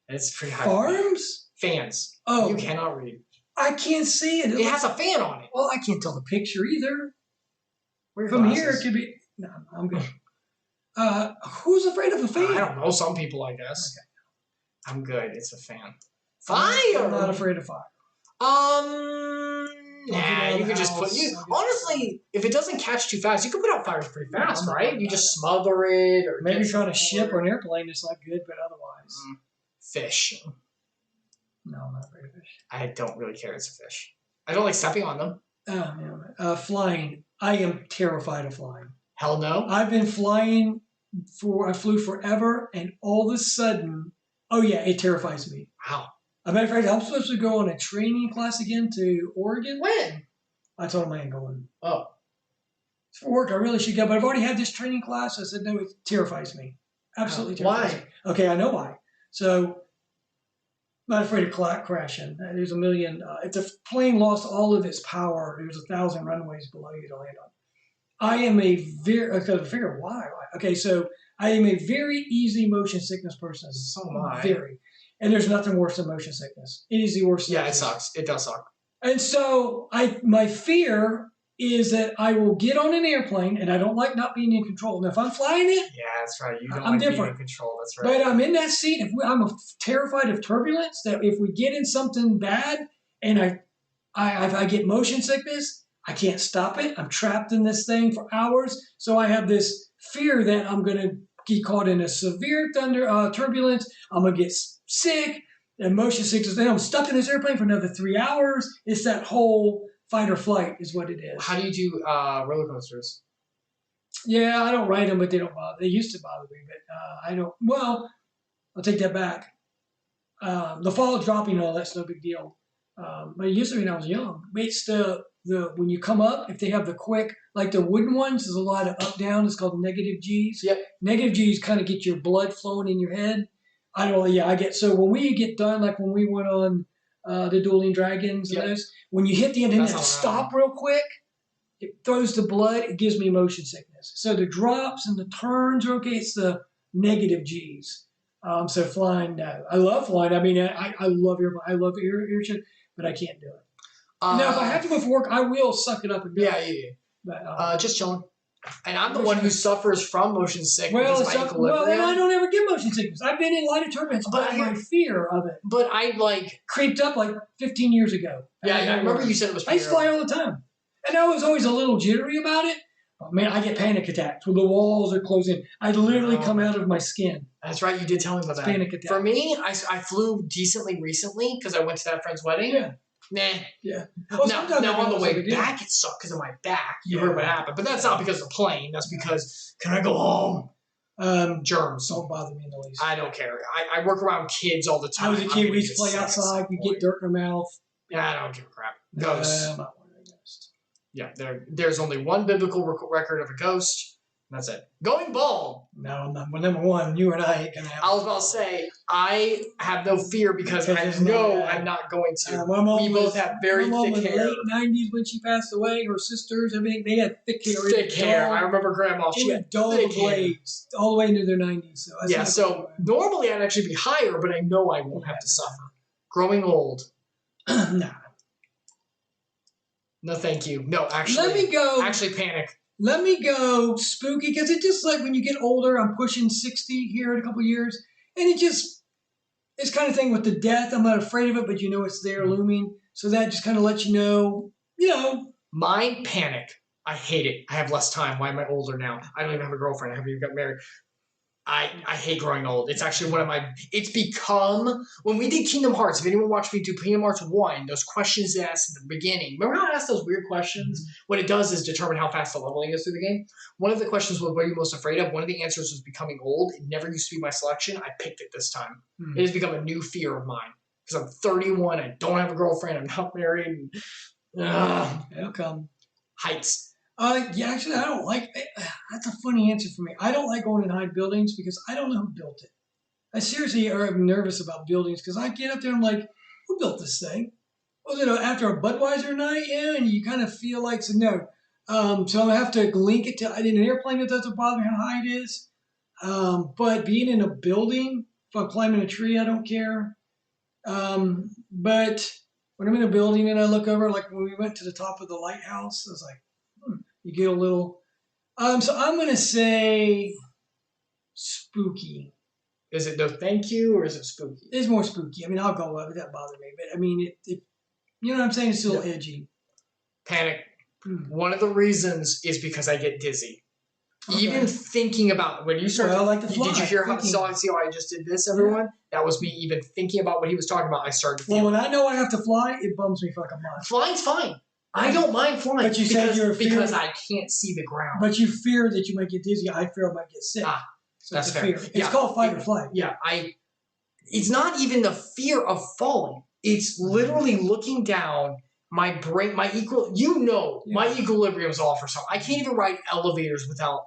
It's pretty high. Farms? Fans. Oh. You cannot read. I can't see it. It has a fan on it. Well, I can't tell the picture either. From here, it could be. No, I'm good. Who's afraid of a fan? I don't know. Some people, I guess. Okay. I'm good. It's a fan. Fire. I'm not afraid of fire. You could just put. Honestly, if it doesn't catch too fast, you can put out fires pretty fast, right? You just smother it, or maybe try a ship or an airplane. It's not good, but otherwise, fish. No, I'm not afraid of fish. I don't really care. It's a fish. I don't like stepping on them. Oh, flying. I am terrified of flying. Hell no. I've been flying I flew forever, and all of a sudden, it terrifies me. Wow. I'm afraid I'm supposed to go on a training class again to Oregon. When? I told him I ain't going. Oh. It's for work. I really should go, but I've already had this training class. I said, no, it terrifies me. Absolutely terrifies me. Why? Okay, I know why. So, I'm not afraid of crashing. There's a million. If the plane lost all of its power, there's 1,000 runways below you to land on. I am I figure why. Okay, so I am a very easy motion sickness person. So am I. Very. And there's nothing worse than motion sickness. It is the worst. Yeah, it sucks. It does suck. And so my fear is that I will get on an airplane, and I don't like not being in control. Now, if I'm flying it, yeah, that's right. You don't like being in control. That's right. But I'm in that seat. I'm terrified of turbulence. That if we get in something bad, and I get motion sickness, I can't stop it. I'm trapped in this thing for hours. So I have this fear that I'm going to get caught in a severe turbulence. I'm going to get sick. And motion sickness. Then I'm stuck in this airplane for another 3 hours. It's that whole fight or flight is what it is. How do you do roller coasters? Yeah, I don't ride them, but they don't bother. They used to bother me, but I don't. Well, I'll take that back. The fall dropping, all that's no big deal. But it used to be when I was young. It's the when you come up, if they have the quick, like the wooden ones, there's a lot of up down. It's called negative G's. Yep. Negative G's kind of get your blood flowing in your head. I don't know. Yeah, I get. So when we get done, like when we went on the Dueling Dragons and those, when you hit the end and stop real quick, it throws the blood. It gives me motion sickness. So the drops and the turns are okay. It's the negative G's. So flying, no. I love flying. I mean, I love airship, but I can't do it. Now, if I have to go for work, I will suck it up and do it. Yeah. But, just chilling. And I'm the one who suffers from motion sickness well, because of my equilibrium. and I don't ever get motion sickness. I've been in lighter turbulence, but my fear of it. But I creeped up like 15 years ago. Yeah, I remember you said it was. I used to fly all the time, and I was always a little jittery about it. But man, I get panic attacks when the walls are closing. I literally come out of my skin. That's right, you did tell me about that. Panic attack. For me, I flew decently recently because I went to that friend's wedding. Yeah. Nah. Yeah. Well, now on the way back, it sucked because of my back. You heard what happened. But that's not because of the plane. That's because, can I go home? Germs. Don't bother me in the least. I don't care. I work around kids all the time. I was a kid. We used to play outside. We get dirt in our mouth. Yeah, I don't give a crap. Ghosts. I'm not one of the ghosts. Yeah, there's only one biblical record of a ghost. That's it. Going bald. No, I'm not. Well, number one, you and I ain't gonna have. I was about to say I have no fear because I know I'm not going to. My mom we both have very thick hair. Late '90s when she passed away, her sisters, everything, they had thick hair. Thick hair. I remember Grandma. She had dull blades all the way into their 90s. So yeah. So normally I'd actually be higher, but I know I won't have to suffer. Growing old. Nah. No, thank you. No, actually. Let me go. Actually, panic. Let me go spooky, because it just like when you get older, I'm pushing 60 here in a couple of years, and it's kind of thing with the death. I'm not afraid of it, but you know it's there looming. So that just kind of lets you know. Mine, panic. I hate it. I have less time. Why am I older now? I don't even have a girlfriend. I haven't even got married. I hate growing old. It's actually one of my... It's become... When we did Kingdom Hearts, if anyone watched me do Kingdom Hearts 1, those questions they asked at the beginning, remember how I asked those weird questions? Mm-hmm. What it does is determine how fast the leveling is through the game. One of the questions was, what are you most afraid of? One of the answers was becoming old. It never used to be my selection. I picked it this time. Mm-hmm. It has become a new fear of mine. Because I'm 31, I don't have a girlfriend, I'm not married. It'll come. Heights. Yeah, actually, I don't like it. That's a funny answer for me. I don't like going in high buildings because I don't know who built it. I seriously am nervous about buildings because I get up there and I'm like, who built this thing? Was it after a Budweiser night? Yeah, and you kind of feel like, so no. So I have to link it to, in an airplane, it doesn't bother me how high it is. But being in a building, if I'm climbing a tree, I don't care. But when I'm in a building and I look over, like when we went to the top of the lighthouse, I was like, you get a little. So I'm going to say spooky. Is it no thank you or is it spooky? It's more spooky. I mean, I'll go with it. That bother me. But I mean, it you know what I'm saying? It's a little edgy. Panic. One of the reasons is because I get dizzy. Okay. Even thinking about when you start. Well, like the fly. Did you hear how see how I just did this, everyone? Yeah. That was me even thinking about what he was talking about. I started to feel. Well, when I know I have to fly, it bums me fucking much. Flying's fine. I don't mind flying. But you said you're because I can't see the ground. But you fear that you might get dizzy. I fear I might get sick. So that's fair. It's called fight or flight. Yeah, it's not even the fear of falling. It's literally looking down. My brain, my equilibrium is off or something. I can't even ride elevators without.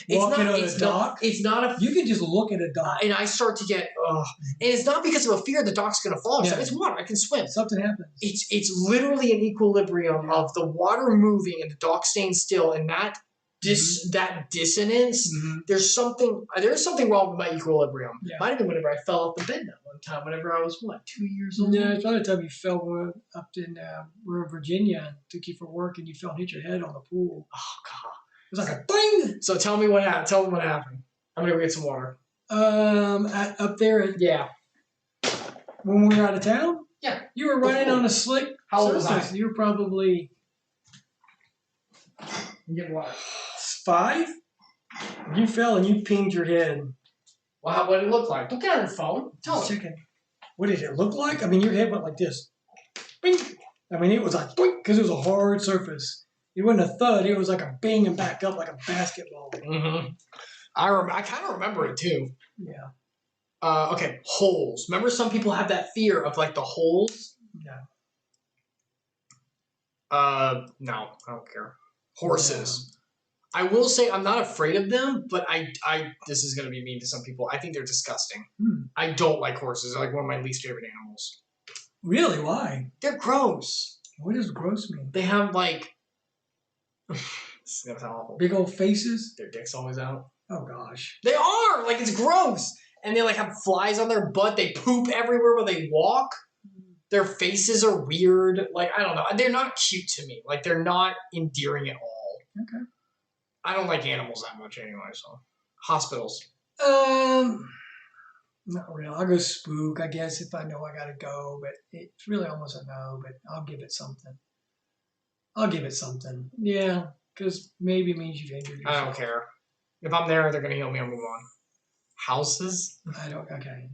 Walking on a dock. It's not a. You can just look at a dock, and I start to get. And it's not because of a fear the dock's going to fall. Yeah. It's water. I can swim. Something happens. It's literally an equilibrium of the water moving and the dock staying still, and that that dissonance. Mm-hmm. There's something wrong with my equilibrium. Yeah. Might have been whenever I fell off the bed that one time. Whenever I was 2 years old. Yeah, it's probably the time you fell up in we're in Virginia and took you for work and you fell and hit your head on the pool. Oh God. It was like a bing. So tell me what happened. Tell me what happened. I'm gonna go get some water. Up there. Yeah. When we were out of town. Yeah. You were running on a slick. How old was I? You were probably. You get what? 5. You fell and you pinged your head. Well, what did it look like? Look at your phone. Tell me. What did it look like? I mean, your head went like this. Bing. I mean, it was like because it was a hard surface. It wasn't a thud. It was like a bang and back up like a basketball. Mm-hmm. I kind of remember it too. Yeah. Okay, holes. Remember some people have that fear of like the holes? No. No, I don't care. Horses. Yeah. I will say I'm not afraid of them, but this is going to be mean to some people. I think they're disgusting. I don't like horses. They're like one of my least favorite animals. Really? Why? They're gross. What does gross mean? They have like... this is going to sound awful. Big old faces? Their dick's always out. Oh, gosh. They are! Like, it's gross! and they like have flies on their butt. They poop everywhere where they walk. Their faces are weird. Like, I don't know. They're not cute to me. Like, they're not endearing at all. Okay. I don't like animals that much anyway, so. Hospitals. Not really. I'll go spook, I guess, if I know I gotta go, but it's really almost a no, but I'll give it something. Yeah, because maybe it means you've injured yourself. I don't care. If I'm there, they're going to heal me or move on. Houses? Okay.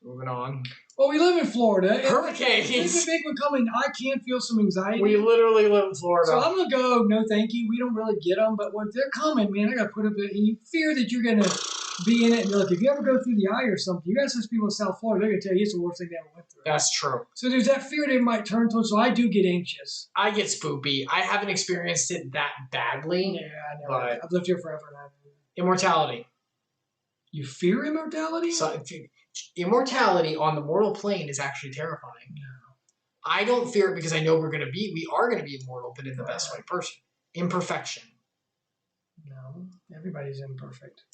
Moving on. Well, we live in Florida. Hurricanes. There's a big one coming. I can feel some anxiety. We literally live in Florida. So I'm going to go, no thank you. We don't really get them, but when they're coming, man, I got to put up and you fear that you're going to be in it. And look, if you ever go through the eye or something, you got some people in South Florida, they're going to tell you it's the worst thing they ever went through. That's true. So there's that fear they might turn to it. So I do get anxious. I get spoopy. I haven't experienced it that badly. Yeah, I know. I've lived here forever now. Immortality. You fear immortality? So, immortality on the mortal plane is actually terrifying. No. I don't fear it because I know we are going to be immortal, but in the best way. Imperfection. No, everybody's imperfect.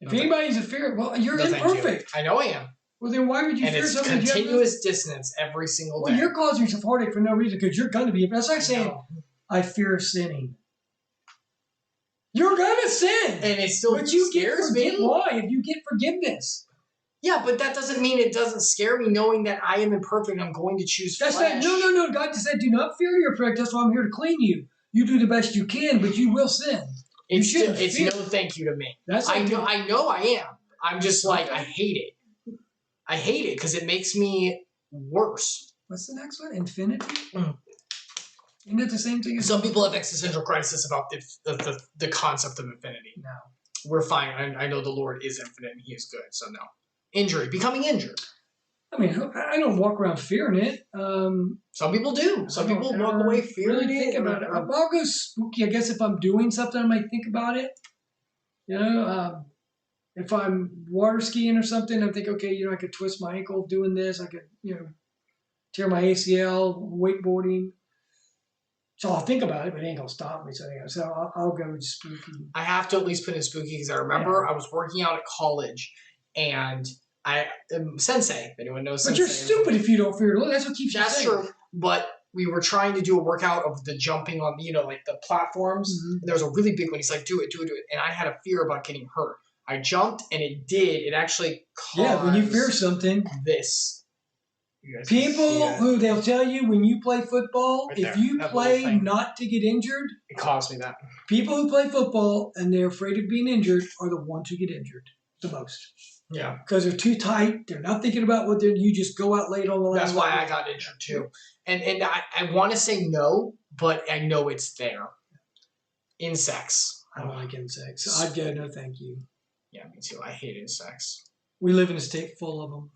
If anybody's a fear, well, you're imperfect. I know I am. Well, then why would you fear something? And it's continuous dissonance every single day. Well, you're causing yourself heartache for no reason because you're going to be. That's like saying, I fear sinning. You're going to sin. And it still scares me. Why? If you get forgiveness. Yeah, but that doesn't mean it doesn't scare me knowing that I am imperfect and I'm going to choose flesh. No. God just said, do not fear your imperfect. That's why I'm here to clean you. You do the best you can, but you will sin. It's no thank you to me. I know I am. I'm just like, I hate it. I hate it because it makes me worse. What's the next one? Infinity? Isn't it the same thing? Some people have existential crisis about the concept of infinity. No. We're fine. I know the Lord is infinite and he is good, so no. Injury. Becoming injured. I mean, I don't walk around fearing it. Some people do. Some people walk away fearing think about it. I'll go spooky. I guess if I'm doing something, I might think about it. You know, if I'm water skiing or something, I'm thinking, okay, I could twist my ankle doing this. I could, tear my ACL, wakeboarding. So I'll think about it, but it ain't going to stop me. So I'll go with spooky. I have to at least put in spooky because I remember I was working out at college and I am sensei. If anyone knows But sensei. you're stupid if you don't fear it. That's what keeps you safe. That's true. But we were trying to do a workout of the jumping on, like the platforms. Mm-hmm. And there was a really big one. He's like, do it. And I had a fear about getting hurt. I jumped and it did. It actually caused when you fear something. This. People who they'll tell you when you play football, if you play not to get injured. It caused me that. People who play football and they're afraid of being injured are the ones who get injured the most. Yeah. Because they're too tight. They're not thinking about what you just go out late on the line. That's why I got injured too. And I want to say no, but I know it's there. Insects. I don't like insects. I'd go, no thank you. Yeah, me too. I hate insects. We live in a state full of them.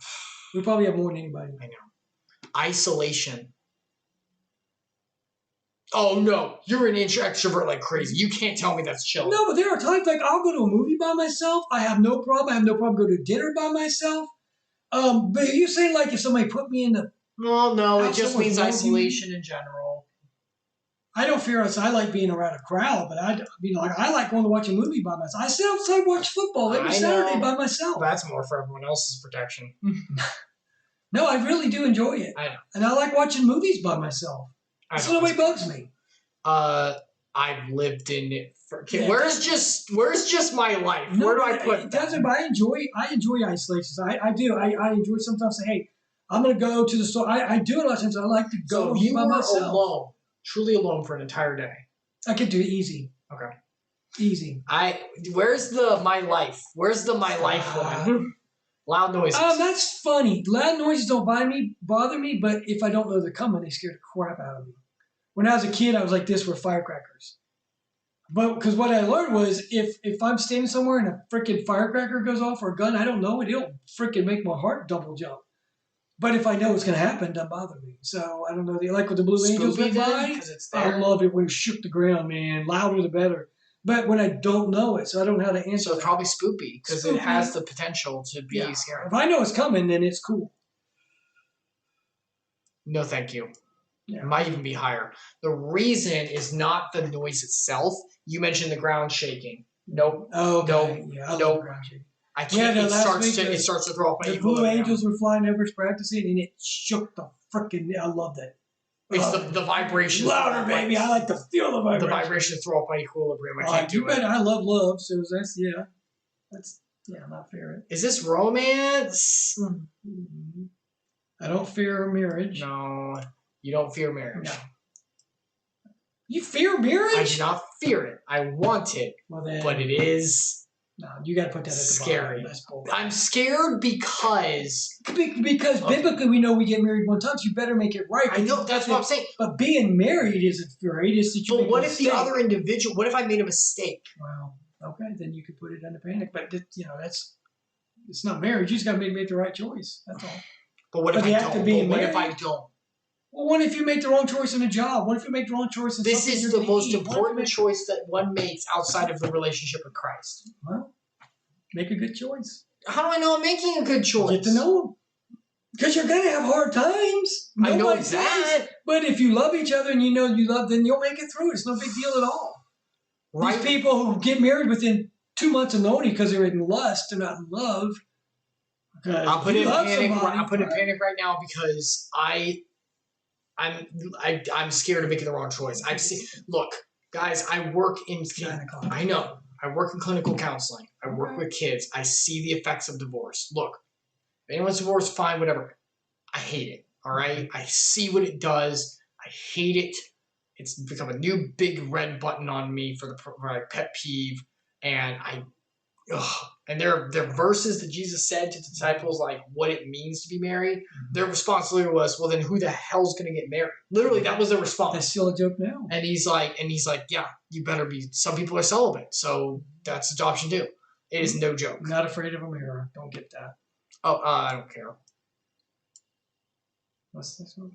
We probably have more than anybody. I know. Isolation. Oh, no. You're an extrovert like crazy. You can't tell me that's chill. No, but there are times like I'll go to a movie by myself. I have no problem. I have no problem going to dinner by myself. But you say like if somebody put me in the... No. It just means isolation in general. I don't fear us. I like being around a crowd, but I like going to watch a movie by myself. I sit outside and watch football every Saturday by myself. That's more for everyone else's protection. No, I really do enjoy it. I know. And I like watching movies by myself. So nobody bugs me. I've lived in it for... Where's just my life? No, where do I put it? Doesn't, but I enjoy isolations. I do. I enjoy sometimes saying, hey, I'm going to go to the store. I do it a lot of times. I like to go by myself. Alone. Truly alone for an entire day. I could do it easy. Okay. Easy. Where's the my life? Where's the my life one? Loud noises. That's funny. Loud noises don't bother me, but if I don't know they're coming, they scare the crap out of me. When I was a kid, I was like this with firecrackers. But because what I learned was if I'm standing somewhere and a freaking firecracker goes off or a gun, I don't know it, it'll freaking make my heart double jump. But if I know it's going to happen, it doesn't bother me. So, I don't know. Like with the Blue Angels went by, I love it when it shook the ground, man. Louder the better. But when I don't know it, so I don't know how to answer So it's probably spoopy, because it has the potential to be scary. If I know it's coming, then it's cool. No, thank you. Yeah. It might even be higher. The reason is not the noise itself. You mentioned the ground shaking. Nope. Oh, okay. Nope. Yeah, I love nope. ground shaking. I can't. Yeah, It starts to throw off my The equilibrium. Blue Angels were flying over practicing, and it shook the freaking. I loved it. It's the vibration. Louder, baby. I like to feel the vibration. The vibration throw off my equilibrium. I can't do it. I love love, so that's my favorite. Is this romance? Mm-hmm. I don't fear marriage. No, you don't fear marriage. No. You fear marriage? I do not fear it. I want it, but it is. No, you got to put that at the scary. bottom. I'm scared because biblically we know we get married one time, so you better make it right. I know that's what I'm saying. But being married isn't great. It's that you but what if the other individual? What if I made a mistake? Well, okay, then you could put it under panic. But it's not marriage. You just got to make the right choice. That's all. But what if I don't? What if I don't? Well, what if you make the wrong choice in a job? What if you make the wrong choice in This is the most important choice that one makes outside of the relationship with Christ. Well, make a good choice. How do I know I'm making a good choice? Get to know him. Because you're going to have hard times. I know that. But if you love each other and you know you love, then you'll make it through. It's no big deal at all. Right. These people who get married within 2 months of knowing because they're in lust, they're not in love. I'm putting in panic right now because I'm scared of making the wrong choice. Look, guys, I work in clinical counseling. I work with kids. I see the effects of divorce. Look, if anyone's divorced, fine, whatever. I hate it. All right, I see what it does. I hate it. It's become a new big red button on me for my pet peeve, and and there are verses that Jesus said to the disciples, like what it means to be married. Mm-hmm. Their response literally was, well, then who the hell's going to get married? Literally, that was their response. That's still a joke now. And he's like, yeah, you better be. Some people are celibate, so that's the option too. It is no joke. Not afraid of a mirror. Don't get that. Oh, I don't care. What's this one?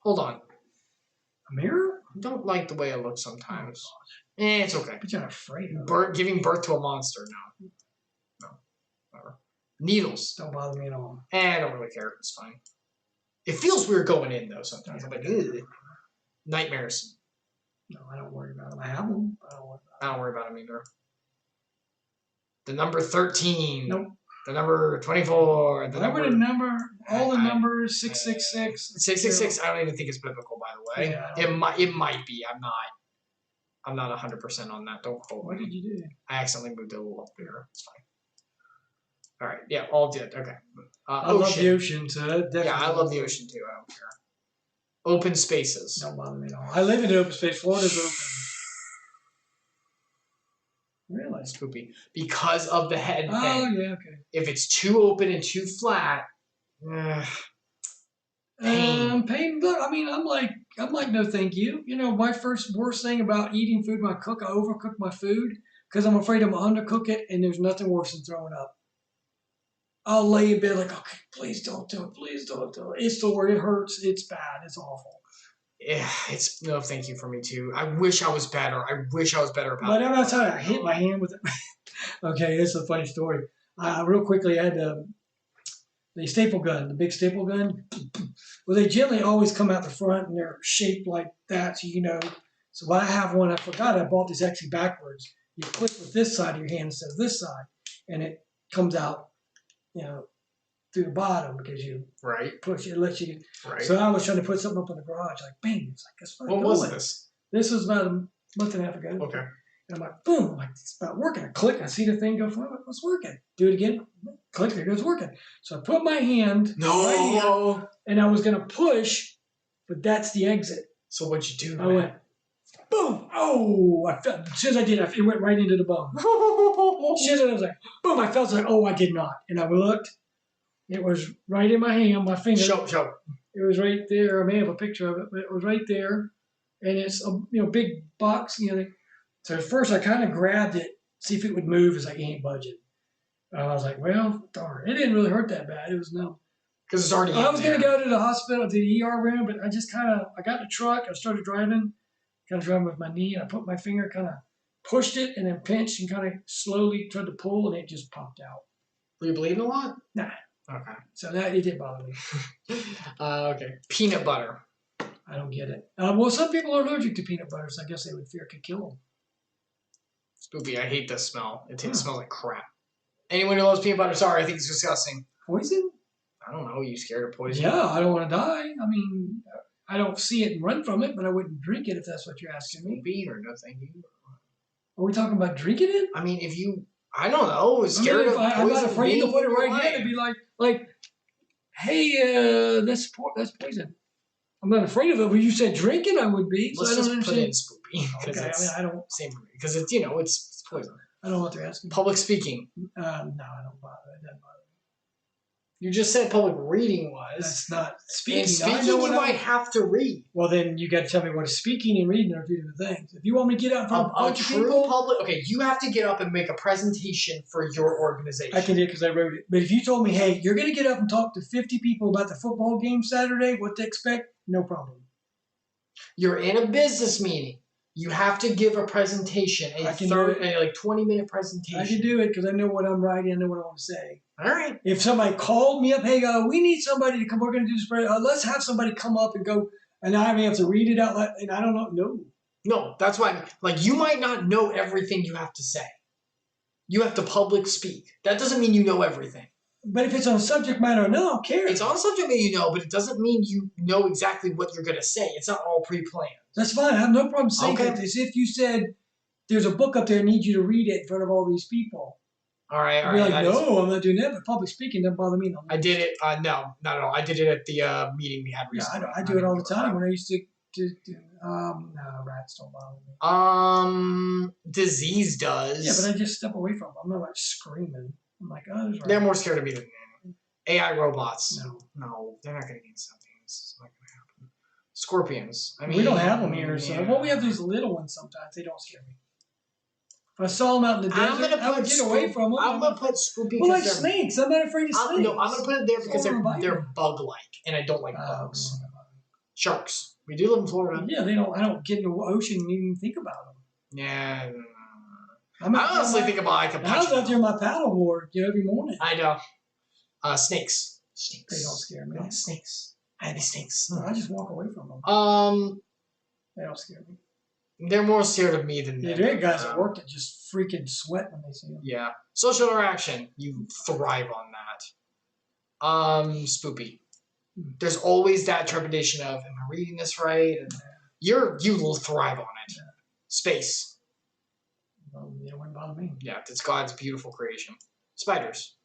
Hold on. A mirror? I don't like the way it looks sometimes. It's okay. But you're not afraid of it. Giving birth to a monster, no. Whatever. Needles. Don't bother me at all. I don't really care. It's fine. It feels weird going in, though, sometimes. I'm like, ugh. Nightmares. No, I don't worry about them. I have them. I don't worry about them either. The number 13. Nope. The number 24. The numbers, 666. 666, I don't even think it's biblical, by the way. Yeah, it might be. I'm not 100% on that. Don't quote me. What did you do? I accidentally moved it a little up there. It's fine. All right. Yeah, all did. Okay. I love the ocean, so definitely. Yeah, I love the ocean too. I don't care. Open spaces. Don't bother me at all. I live in an open space. Florida's open. Really? Spoopy. Because of the head thing. Oh, yeah, okay. If it's too open and too flat, pain. Pain. Look, I mean, I'm like, no, thank you. You know, my worst thing about eating food when I cook, I overcook my food because I'm afraid I'm gonna undercook it, and there's nothing worse than throwing up. I'll lay in bed like, okay, please don't do it, please don't do it. It's sore, it hurts, it's bad, it's awful. Yeah, it's no thank you for me too. I wish I was better. About it. But I'm not telling you, I hit my hand with it. Okay, this is a funny story. Real quickly, I had the staple gun, the big staple gun. Well, they generally always come out the front, and they're shaped like that, so you know. So I have one. I forgot I bought this actually backwards. You click with this side of your hand instead of this side, and it comes out, you know, through the bottom because you push it. It lets you. Right. So I was trying to put something up in the garage, like bang. It's like it's what was this? This was about a month and a half ago. Okay. And I'm like, boom! I'm like, it's not working. I click. I see the thing go forward. It's working. Do it again. Click. There it goes working. So I put my hand right here, and I was gonna push, but that's the exit. So what'd you do? I went, boom! Oh! I felt. As soon as I did, it went right into the bone. As soon as I was like, boom! I felt like, oh, I did not. And I looked. It was right in my hand, my finger. Show. It was right there. I may have a picture of it, but it was right there. And it's a big box, So at first I kind of grabbed it, see if it would move. It's like, it ain't budging. I was like, well, darn. It didn't really hurt that bad. It was numb. Because it's already I was going to go to the hospital, to the ER room, but I just I got in the truck. I started driving with my knee. And I put my finger, kind of pushed it and then pinched and kind of slowly tried to pull, and it just popped out. Were you bleeding a lot? Nah. Okay. So it didn't bother me. Okay. Peanut butter. I don't get it. Well, some people are allergic to peanut butter, so I guess they would fear it could kill them. Spoopy, I hate the smell. It smells like crap. Anyone who loves peanut butter, sorry, I think it's disgusting. Poison? I don't know. Are you scared of poison? Yeah, I don't want to die. I mean, I don't see it and run from it, but I wouldn't drink it if that's what you're asking me. Spoopy or no thank you? Are we talking about drinking it? I mean, if you, I don't know, scared of poison. I'm not afraid to put it right here to be like, hey, that's poison. I'm not afraid of it. But you said drinking, I would be. Let's just put in spoopy because okay, I don't. Same for me because it's it's poison. I don't know what they're asking. Public speaking. No, I don't bother. It doesn't bother. You just said public reading was. That's not speaking. And speaking, you might have to read. Well, then you got to tell me what speaking and reading are two different things. If you want me to get out in front of a bunch of people, public. Okay, you have to get up and make a presentation for your organization. I can do it because I wrote it. But if you told me, hey, you're going to get up and talk to 50 people about the football game Saturday, what to expect, no problem. You're in a business meeting. You have to give a presentation, a 20-minute presentation. I can do it because I know what I'm writing. I know what I want to say. All right. If somebody called me up, hey, we need somebody to come. We're going to do this. Let's have somebody come up and go, and I have to read it out loud. And I don't know. No, that's why. Like, you might not know everything you have to say. You have to public speak. That doesn't mean you know everything. But if it's on subject matter, no, I don't care. It's on subject matter, you know, but it doesn't mean you know exactly what you're going to say. It's not all pre-planned. That's fine. I have no problem saying that. As if you said, there's a book up there, I need you to read it in front of all these people. All right. I'd be like, no, I'm not doing that. But public speaking doesn't bother me. I did it. No, not at all. I did it at the meeting we had recently. Yeah, I do it all the time when I used to no, rats don't bother me. Disease does. Yeah, but I just step away from them. I'm not like screaming. I'm like, oh, there's they're more scared of me than AI robots. No, they're not going to get something. This is not going to happen. Scorpions. I mean, we don't have them here, so well, we have these little ones sometimes. They don't scare me. If I saw them out in the desert, I would get away from them. I'm going to put spoopy. Well, like snakes. I'm not afraid of snakes. No, I'm going to put it there because they're bug-like, and I don't like bugs. Sharks. We do live in Florida. Yeah, they don't. I don't get in the ocean and even think about them. Yeah. I honestly think about like a I was out there on my paddleboard, every morning. I know. Snakes. They don't scare me. No, snakes. I have snakes. No, I just walk away from them. They don't scare me. They're more scared of me than them. There are guys at work that just freaking sweat when they see them. Yeah. Social interaction. You thrive on that. Spoopy. There's always that trepidation of, am I reading this right? And you will thrive on it. Yeah. Space. Well, it wouldn't bother me. Yeah, it's God's beautiful creation. Spiders.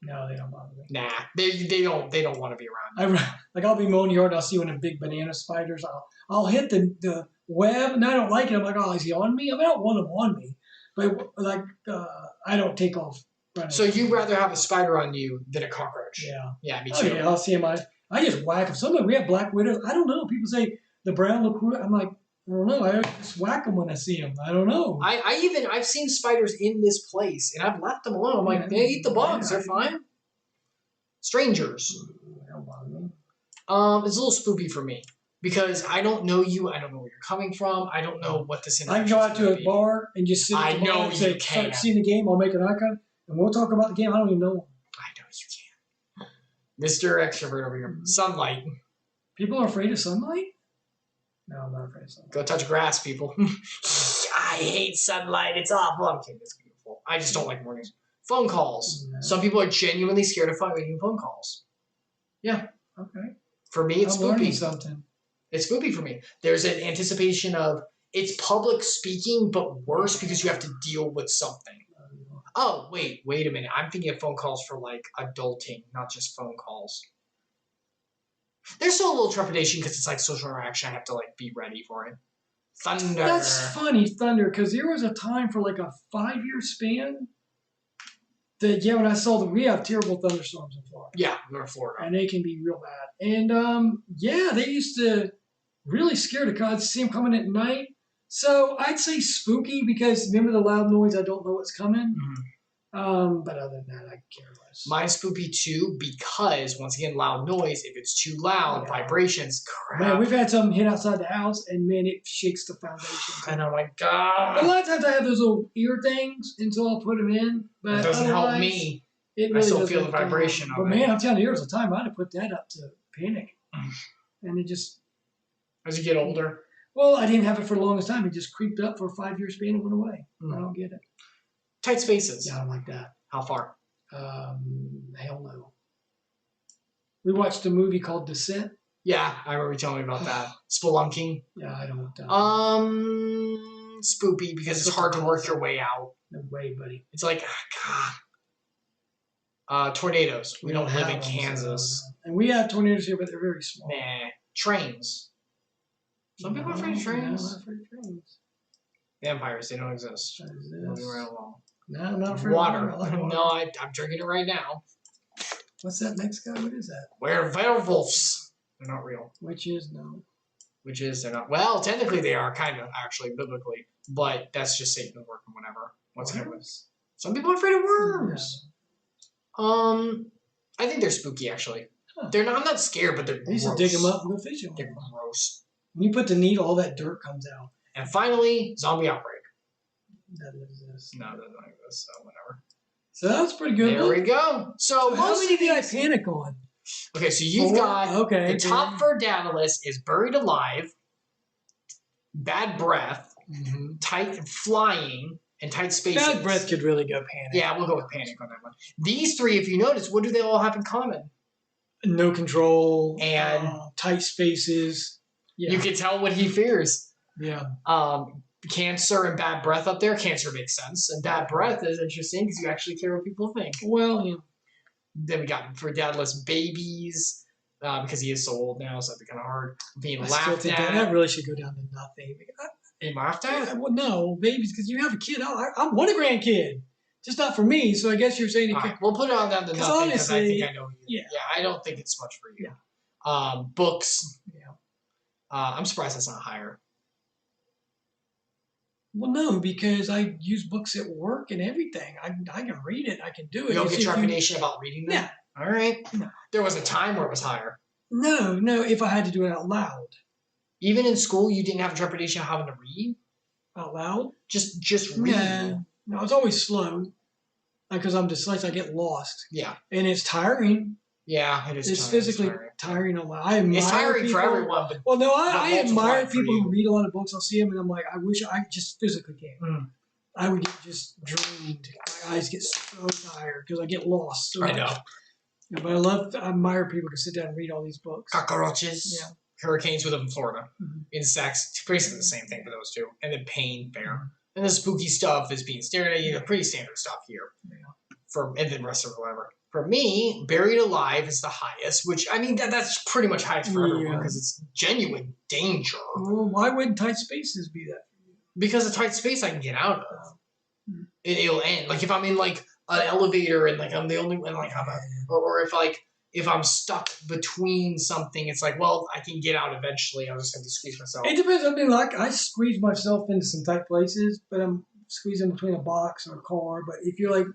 No, they don't bother me. Nah, they don't want to be around. I'll be mowing the yard and I'll see one of the big banana spiders. I'll hit the web and I don't like it. I'm like, oh, is he on me? I mean, I don't want him on me, but I don't take off running. So you'd rather have a spider on you than a cockroach? Yeah. Yeah, me too. Oh, yeah, I'll see him. I just whack them. Sometimes we have black widows. I don't know. People say the brown look. I'm like, I don't know. I just whack them when I see them. I don't know. I've seen spiders in this place, and I've left them alone. I'm like, they eat the bugs. They're fine. Strangers. Don't bother me. It's a little spoopy for me because I don't know you. I don't know where you're coming from. I don't know what this. I can go out to a bar and just sit. I know you can. Start seeing the game. I'll make an icon, and we'll talk about the game. I don't even know them. I know you can. Mr. Extrovert over here. Sunlight. People are afraid of sunlight? No, I'm not afraid of sunlight. Go touch grass, people. I hate sunlight. It's awful. I'm kidding. It's beautiful. I just don't like mornings. Phone calls. No. Some people are genuinely scared of making phone calls. Yeah. Okay. For me, it's spoopy. Something. It's spoopy for me. There's an anticipation of it's public speaking, but worse because you have to deal with something. Oh, wait a minute. I'm thinking of phone calls for like adulting, not just phone calls. There's still a little trepidation because it's like social interaction. I have to like be ready for it. Thunder. That's funny, thunder, because there was a time for like a 5-year span that, when I saw them, we have terrible thunderstorms in Florida. Yeah, North Florida. And they can be real bad. And they used to really scare the gods, see them coming at night. So I'd say spooky because remember the loud noise, I don't know what's coming. Mm-hmm. But other than that, I care less. Mine's spoopy too because, once again, loud noise. If it's too loud, vibrations, crap. Man, we've had something hit outside the house, and man, it shakes the foundation. And I'm like, God. A lot of times I have those little ear things, and so I'll put them in. But it doesn't help me. Really I still feel the vibration of it. But man, I'm telling you, there was a time I'd have put that up to panic. And it just... As you get older? Well, I didn't have it for the longest time. It just creeped up for a 5-year span and went away. I don't get it. Tight spaces. Yeah, I don't like that. How far? Hell no. We watched a movie called Descent. Yeah, I remember you telling me about that. Spelunking. Yeah, I don't. Spoopy because it's hard to work your way out. No way, buddy. It's like, God. Tornadoes. We don't live in Kansas. And we have tornadoes here, but they're very small. Nah. Trains. Some people are afraid of trains. No, I'm afraid of trains. Vampires, they don't exist. Moving right along. No, I'm not afraid Water. of water. No, I'm drinking it right now. What's that next guy? What is that? Werewolves. They're not real. They're not. Well, technically they are, kind of, actually, biblically. But that's just Satan working whatever. Some people are afraid of worms. I think they're spooky, actually. Huh. I'm not scared, but they're gross. I used to dig them up and go fishing. They're gross. When you put the needle, all that dirt comes out. And finally, zombie outbreak. That doesn't exist. No, that doesn't exist, so whatever. So that's pretty good. There we go. So how many did I panic on? Okay, so you've got the top for Dadalus is Buried Alive, Bad Breath, Tight Flying, and Tight Spaces. Bad Breath could really go panic. Yeah, we'll go with panic on that one. These three, if you notice, what do they all have in common? No control and tight spaces. Yeah. You can tell what he fears. Yeah. Cancer and Bad Breath up there. Cancer makes sense, and Bad Breath is interesting because you actually care what people think. Well, yeah. Then we got for Dadalus babies because he is so old now, so that'd be kind of hard. Being laughed at. That really should go down to nothing. Being laughed at? Well, no, babies, because you have a kid. I want a grandkid, just not for me. So I guess you're saying we'll put it on down to nothing because I think I know you. Yeah, I don't think it's much for you. Yeah. Books. Yeah. I'm surprised that's not higher. Well, no, because I use books at work and everything. I can read it. I can do it. You don't get trepidation about reading them? Yeah. All right. No. There was a time where it was higher. No, if I had to do it out loud. Even in school, you didn't have trepidation of having to read? Out loud? Just read. No, I was always slow. Because I'm dyslexic, I get lost. Yeah. And it's tiring. Yeah, it is. It's physically tiring. It's tiring for everyone. But I admire people who read a lot of books. I'll see them and I'm like, I wish I just physically can. I would get just drained. My eyes get so tired because I get lost. So I know. Yeah, but I admire people who sit down and read all these books. Cockroaches. Yeah. Hurricanes, we live in Florida. Insects, basically the same thing for those two. And then pain, fair. And the spooky stuff is being stared at you. Pretty standard stuff here. Yeah. And then rest of whatever. For me, Buried Alive is the highest, which, I mean, that's pretty much highest for everyone because it's genuine danger. Well, why wouldn't Tight Spaces be that? Because a tight space I can get out of. It'll end. Like, if I'm in, like, an elevator and, like, I'm the only one, like, or if I'm stuck between something, it's like, well, I can get out eventually. I'll just have to squeeze myself. It depends. I mean, like, I squeeze myself into some tight places, but I'm squeezing between a box or a car. But if you're like,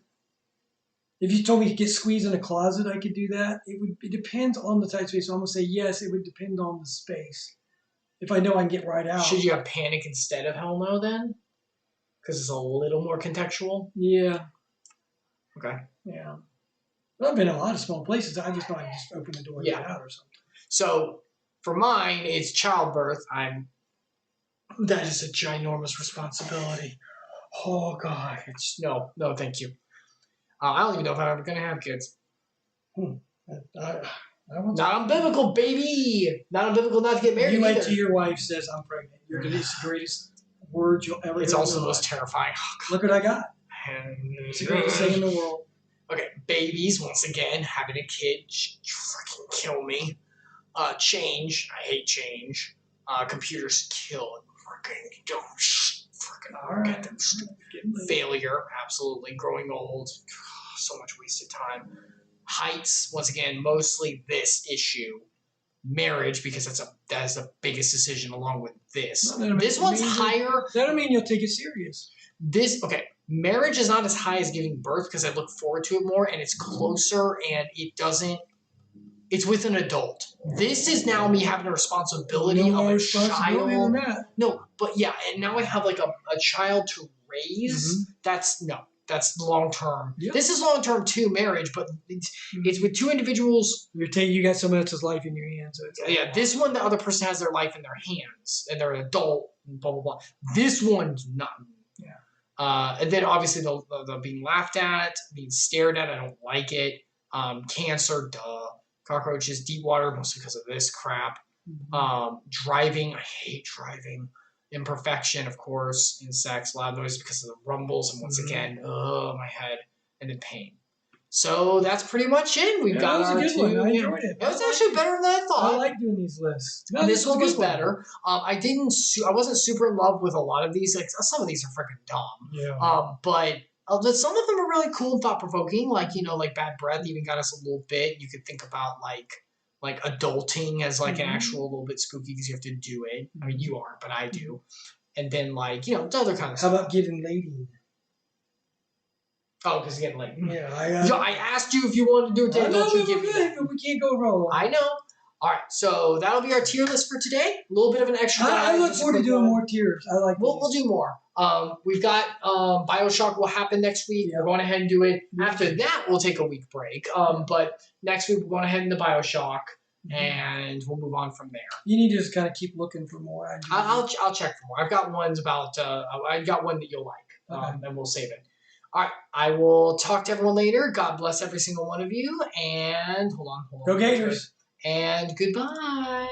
if you told me to get squeezed in a closet, I could do that. It depends on the tight space. So I'm going to say yes, it would depend on the space. If I know I can get right out. Should you have panic instead of hell no then? Because it's a little more contextual? Yeah. Okay. Yeah. But I've been in a lot of small places. I just know I can just open the door and get out or something. So for mine, it's childbirth. That is a ginormous responsibility. Oh, God. No, thank you. I don't even know if I'm ever going to have kids. Not unbiblical, baby. Not unbiblical not to get married. You wait till your wife says, I'm pregnant. It's the greatest word you'll ever hear. It's also the most terrifying. Oh, look what I got. It's the greatest thing in the world. Okay, babies, once again, having a kid, freaking kill me. Change, I hate change. Computers kill. Freaking get them. Failure, absolutely. Growing old, so much wasted time. Heights, once again, mostly this issue. Marriage, because that is the biggest decision along with this. This one's higher. That don't mean you'll take it serious. Marriage is not as high as giving birth because I look forward to it more and it's closer and it's with an adult. This is now me having a responsibility of a child. No, but yeah, and now I have like a child to raise. That's long term. Yep. This is long term too, marriage, but it's with two individuals. You got someone else's life in your hands. So this one, the other person has their life in their hands and they're an adult. And blah blah blah. This one's not. And then obviously the being laughed at, being stared at. I don't like it. Cancer, duh. Cockroaches, deep water, mostly because of this crap. Driving, I hate driving. Imperfection, of course. Insects, loud noise because of the rumbles, and once again, my head, and then pain. So that's pretty much it. We've got that was a good one. I enjoyed it. It was actually better than I thought. I like doing these lists. No, this one was better. I wasn't super in love with a lot of these. Like some of these are freaking dumb. Yeah. But some of them are really cool and thought provoking. Like like Bad Breath even got us a little bit. You could think about like adulting as like an actual little bit spooky because you have to do it. I mean, you aren't, but I do. And then like the other kind of stuff. How about getting lady? Oh, because getting late. Yeah, I asked you if you wanted to do it today. Don't you give me that. But we can't go wrong. I know. All right, so that'll be our tier list for today. A little bit of an extra. I look forward to doing more tiers. I like. We'll do more. We've got BioShock will happen next week. Yeah. We're going ahead and do it. After that, we'll take a week break. But next week we're going ahead into BioShock, and we'll move on from there. You need to just kind of keep looking for more. I'll check for more. I've got ones about. I've got one that you'll like, and we'll save it. All right, I will talk to everyone later. God bless every single one of you. And hold on. Go Gators. And goodbye.